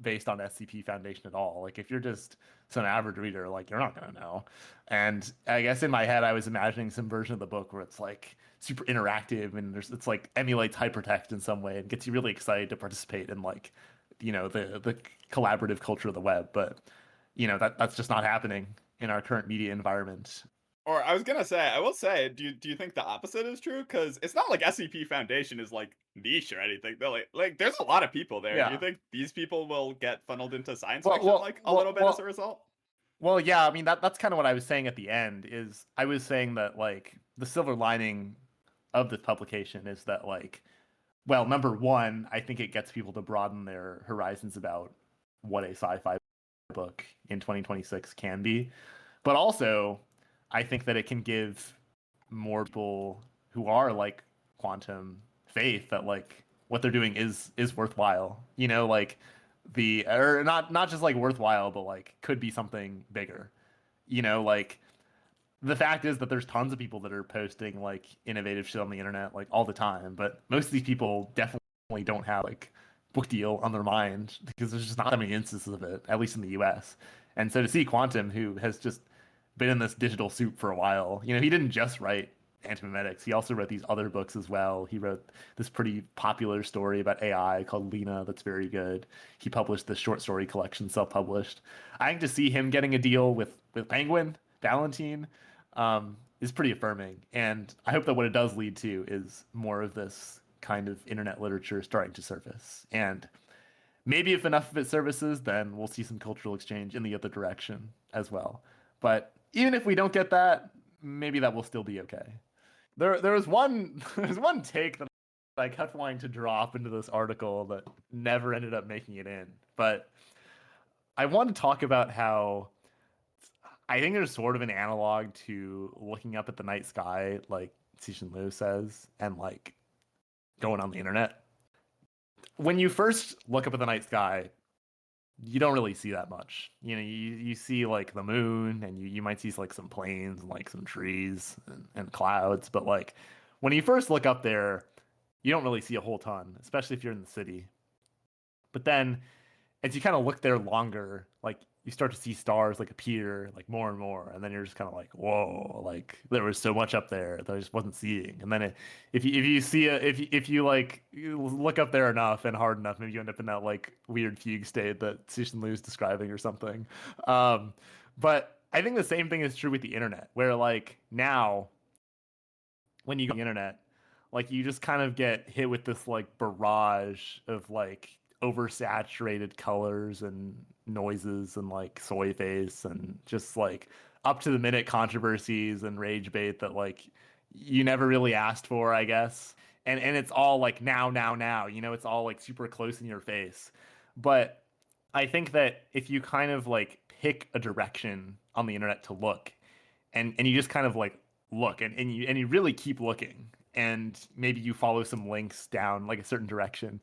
based on SCP Foundation at all. Like, if you're just some average reader, like, you're not gonna know. And I guess in my head, I was imagining some version of the book where it's like super interactive, and it's like emulates hypertext in some way and gets you really excited to participate in, like, you know, the collaborative culture of the web. But you know, that's just not happening in our current media environment. Or I was gonna say, I will say, do you think the opposite is true? Because it's not like SCP Foundation is like niche or anything. They're like there's a lot of people there. Do you Yeah. think these people will get funneled into science Well, fiction well, like a well, little bit as a well, result? well, yeah. I mean, that's kind of what I was saying at the end. Is I was saying that, like, the silver lining of this publication is that, like, well, number one, I think it gets people to broaden their horizons about what a sci-fi book in 2026 can be. But also, I think that it can give more people who are like Quantum faith that, like, what they're doing is worthwhile. You know, like, or not just like worthwhile, but like could be something bigger. You know, like, the fact is that there's tons of people that are posting like innovative shit on the internet like all the time, but most of these people definitely don't have like book deal on their mind, because there's just not that many instances of it, at least in the US. And so to see Quantum, who has just been in this digital soup for a while, you know, he didn't just write Antimemetics, he also wrote these other books as well. He wrote this pretty popular story about AI called Lena that's very good. He published this short story collection, self-published. I think to see him getting a deal with Penguin Ballantine is pretty affirming. And I hope that what it does lead to is more of this kind of internet literature starting to surface. And maybe if enough of it surfaces, then we'll see some cultural exchange in the other direction as well. But even if we don't get that, maybe that will still be okay. There was one there's one take that I kept wanting to drop into this article that never ended up making it in. But I want to talk about how I think there's sort of an analog to looking up at the night sky, like Cixin Liu says, and like going on the internet. When you first look up at the night sky, you don't really see that much. You know, you see like the moon, and you might see like some planes and like some trees and clouds. But like when you first look up there, you don't really see a whole ton, especially if you're in the city. But then as you kind of look there longer, like you start to see stars like appear like more and more, and then you're just kind of like, whoa, like there was so much up there that I just wasn't seeing. And then if you see if you like you look up there enough and hard enough, maybe you end up in that like weird fugue state that Cixin Liu is describing or something. But I think the same thing is true with the internet, where like now when you go on the internet, like you just kind of get hit with this like barrage of like oversaturated colors and noises and like soy face and just like up to the minute controversies and rage bait that like you never really asked for, I guess. And it's all like now, you know, it's all like super close in your face. But I think that if you kind of like pick a direction on the internet to look and you just kind of like look and you really keep looking and maybe you follow some links down like a certain direction,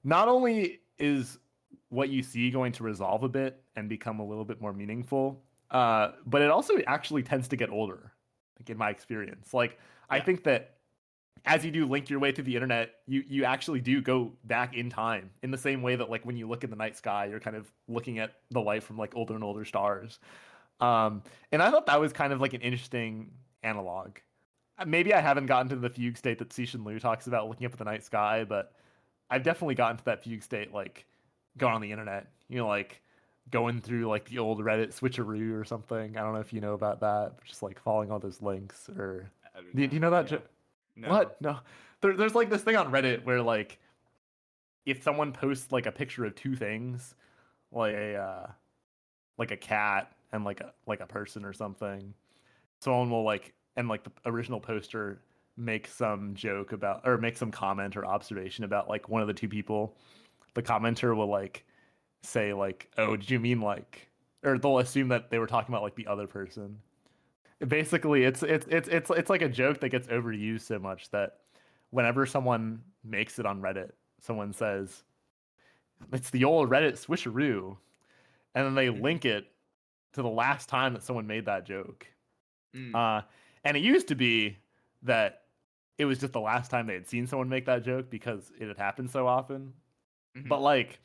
not only is what you see going to resolve a bit and become a little bit more meaningful, but it also actually tends to get older, like in my experience. Like I think that as you do link your way through the internet, you actually do go back in time in the same way that like when you look in the night sky, you're kind of looking at the light from like older and older stars. And I thought that was kind of like an interesting analog. Maybe I haven't gotten to the fugue state that Cixin Liu talks about looking up at the night sky, but I've definitely gotten to that fugue state, like going on the internet, you know, like going through like the old Reddit switcheroo or something. I don't know if you know about that, but just like following all those links or do you know that? Yeah. No. What? No. There's like this thing on Reddit where like if someone posts like a picture of two things, like a cat and like a person or something, someone will like and like the original poster make some joke about or make some comment or observation about like one of the two people. The commenter will like say like, oh, did you mean like, or they'll assume that they were talking about like the other person. Basically it's like a joke that gets overused so much that whenever someone makes it on Reddit, someone says it's the old Reddit switcheroo, and then they link it to the last time that someone made that joke. And it used to be that it was just the last time they had seen someone make that joke because it had happened so often. But like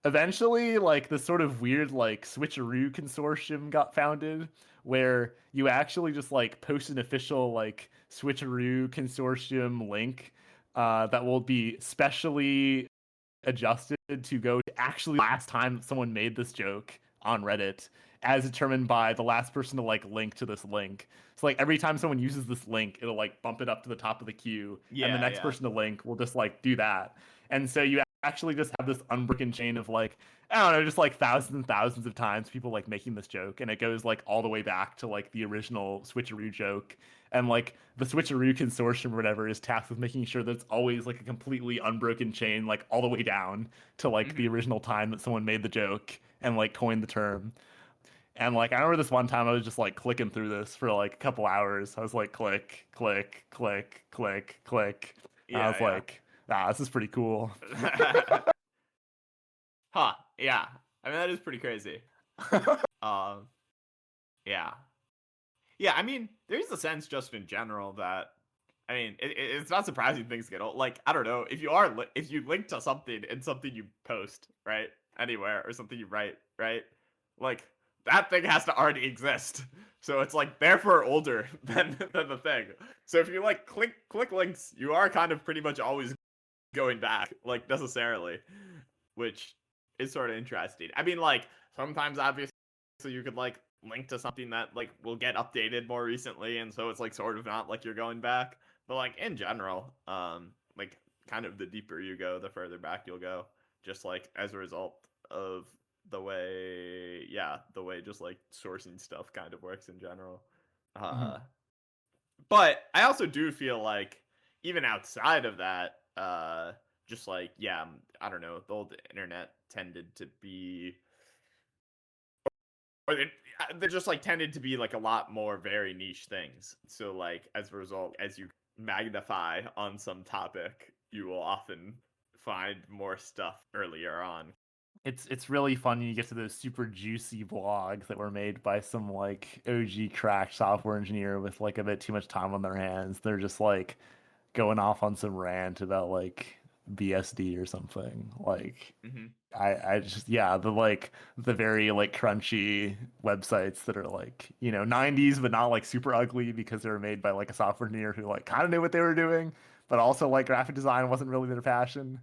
eventually like this sort of weird like switcheroo consortium got founded where you actually just like post an official like switcheroo consortium link that will be specially adjusted to go to actually last time someone made this joke on Reddit as determined by the last person to like link to this link. So like every time someone uses this link, it'll like bump it up to the top of the queue, and the next person to link will just like do that. And so you actually just have this unbroken chain of like, I don't know, just like thousands and thousands of times people like making this joke, and it goes like all the way back to like the original switcheroo joke. And like the switcheroo consortium or whatever is tasked with making sure that it's always like a completely unbroken chain, like all the way down to like the original time that someone made the joke and like coined the term. And like I remember this one time I was just like clicking through this for like a couple hours. I was like click, click, click, click, click. And I was like, this is pretty cool. Huh. Yeah. I mean that is pretty crazy. Yeah. Yeah, I mean, there's a sense just in general that I mean, it's not surprising things get old. Like, I don't know, if you link to something in something you post, right? Anywhere or something you write, right? Like that thing has to already exist. So it's like therefore older than the thing. So if you like click links, you are kind of pretty much always going back, like necessarily, which is sort of interesting. I mean, like sometimes obviously you could like link to something that like will get updated more recently, and so it's like sort of not like you're going back. But like in general, like kind of the deeper you go, the further back you'll go, just like as a result of the way just like sourcing stuff kind of works in general. But I also do feel like even outside of that, just like I don't know, the old internet tended to be, or they just like tended to be like a lot more very niche things. So like as a result, as you magnify on some topic, you will often find more stuff earlier on. It's really fun when you get to those super juicy blogs that were made by some like OG crack software engineer with like a bit too much time on their hands. They're just like going off on some rant about like BSD or something. Like I just yeah, the very like crunchy websites that are like, 90s but not like super ugly because they were made by like a software engineer who like kind of knew what they were doing, but also like graphic design wasn't really their passion.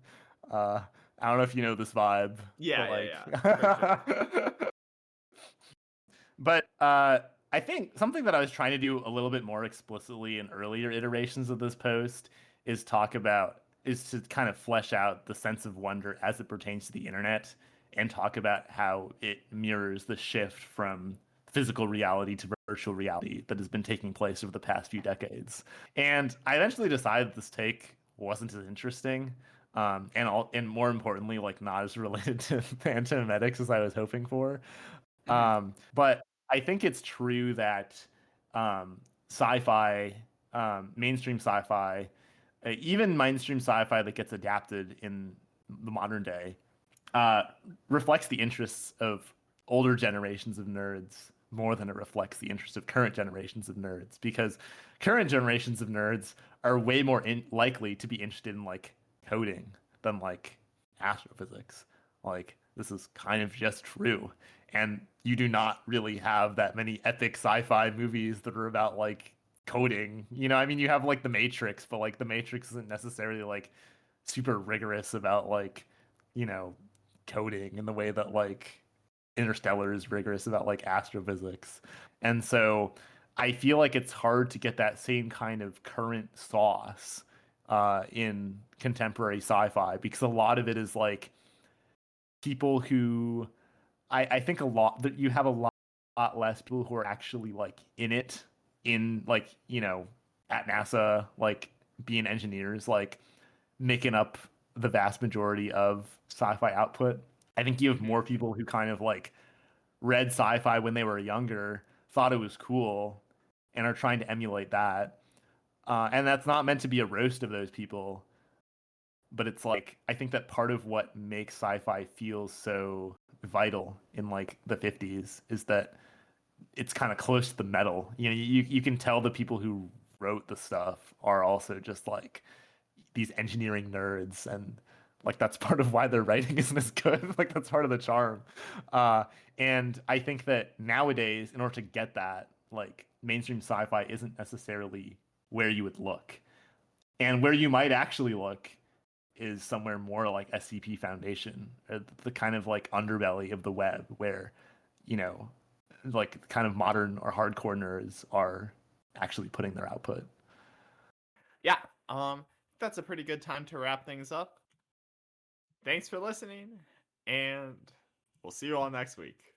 I don't know if you know this vibe, but like Yeah, for sure. but I think something that I was trying to do a little bit more explicitly in earlier iterations of this post is to kind of flesh out the sense of wonder as it pertains to the internet and talk about how it mirrors the shift from physical reality to virtual reality that has been taking place over the past few decades. And I eventually decided this take wasn't as interesting. And more importantly, like not as related to antimemetics as I was hoping for. Mhm. But I think it's true that sci-fi, mainstream sci-fi, even mainstream sci-fi that gets adapted in the modern day, uh, reflects the interests of older generations of nerds more than it reflects the interests of current generations of nerds. Because current generations of nerds are way more likely to be interested in like coding than like astrophysics. Like this is kind of just true. And you do not really have that many epic sci-fi movies that are about like coding. I mean, you have like The Matrix, but like The Matrix isn't necessarily like super rigorous about like, you know, coding in the way that like Interstellar is rigorous about like astrophysics. And so I feel like it's hard to get that same kind of current sauce in contemporary sci-fi because a lot of it is like people who I think a lot that you have lot less people who are actually like in it in like, at NASA, like being engineers, like making up the vast majority of sci-fi output. I think you have Mhm. more people who kind of like read sci-fi when they were younger, thought it was cool, and are trying to emulate that. And that's not meant to be a roast of those people, but it's like I think that part of what makes sci-fi feel so vital in like the 50s is that it's kind of close to the metal. You can tell the people who wrote the stuff are also just like these engineering nerds and like that's part of why their writing isn't as good. Like that's part of the charm. Uh, and I think that nowadays, in order to get that, like mainstream sci-fi isn't necessarily where you would look. And where you might actually look is somewhere more like SCP Foundation, or the kind of like underbelly of the web where, you know, like kind of modern or hardcore nerds are actually putting their output. Yeah, that's a pretty good time to wrap things up. Thanks for listening, and we'll see you all next week.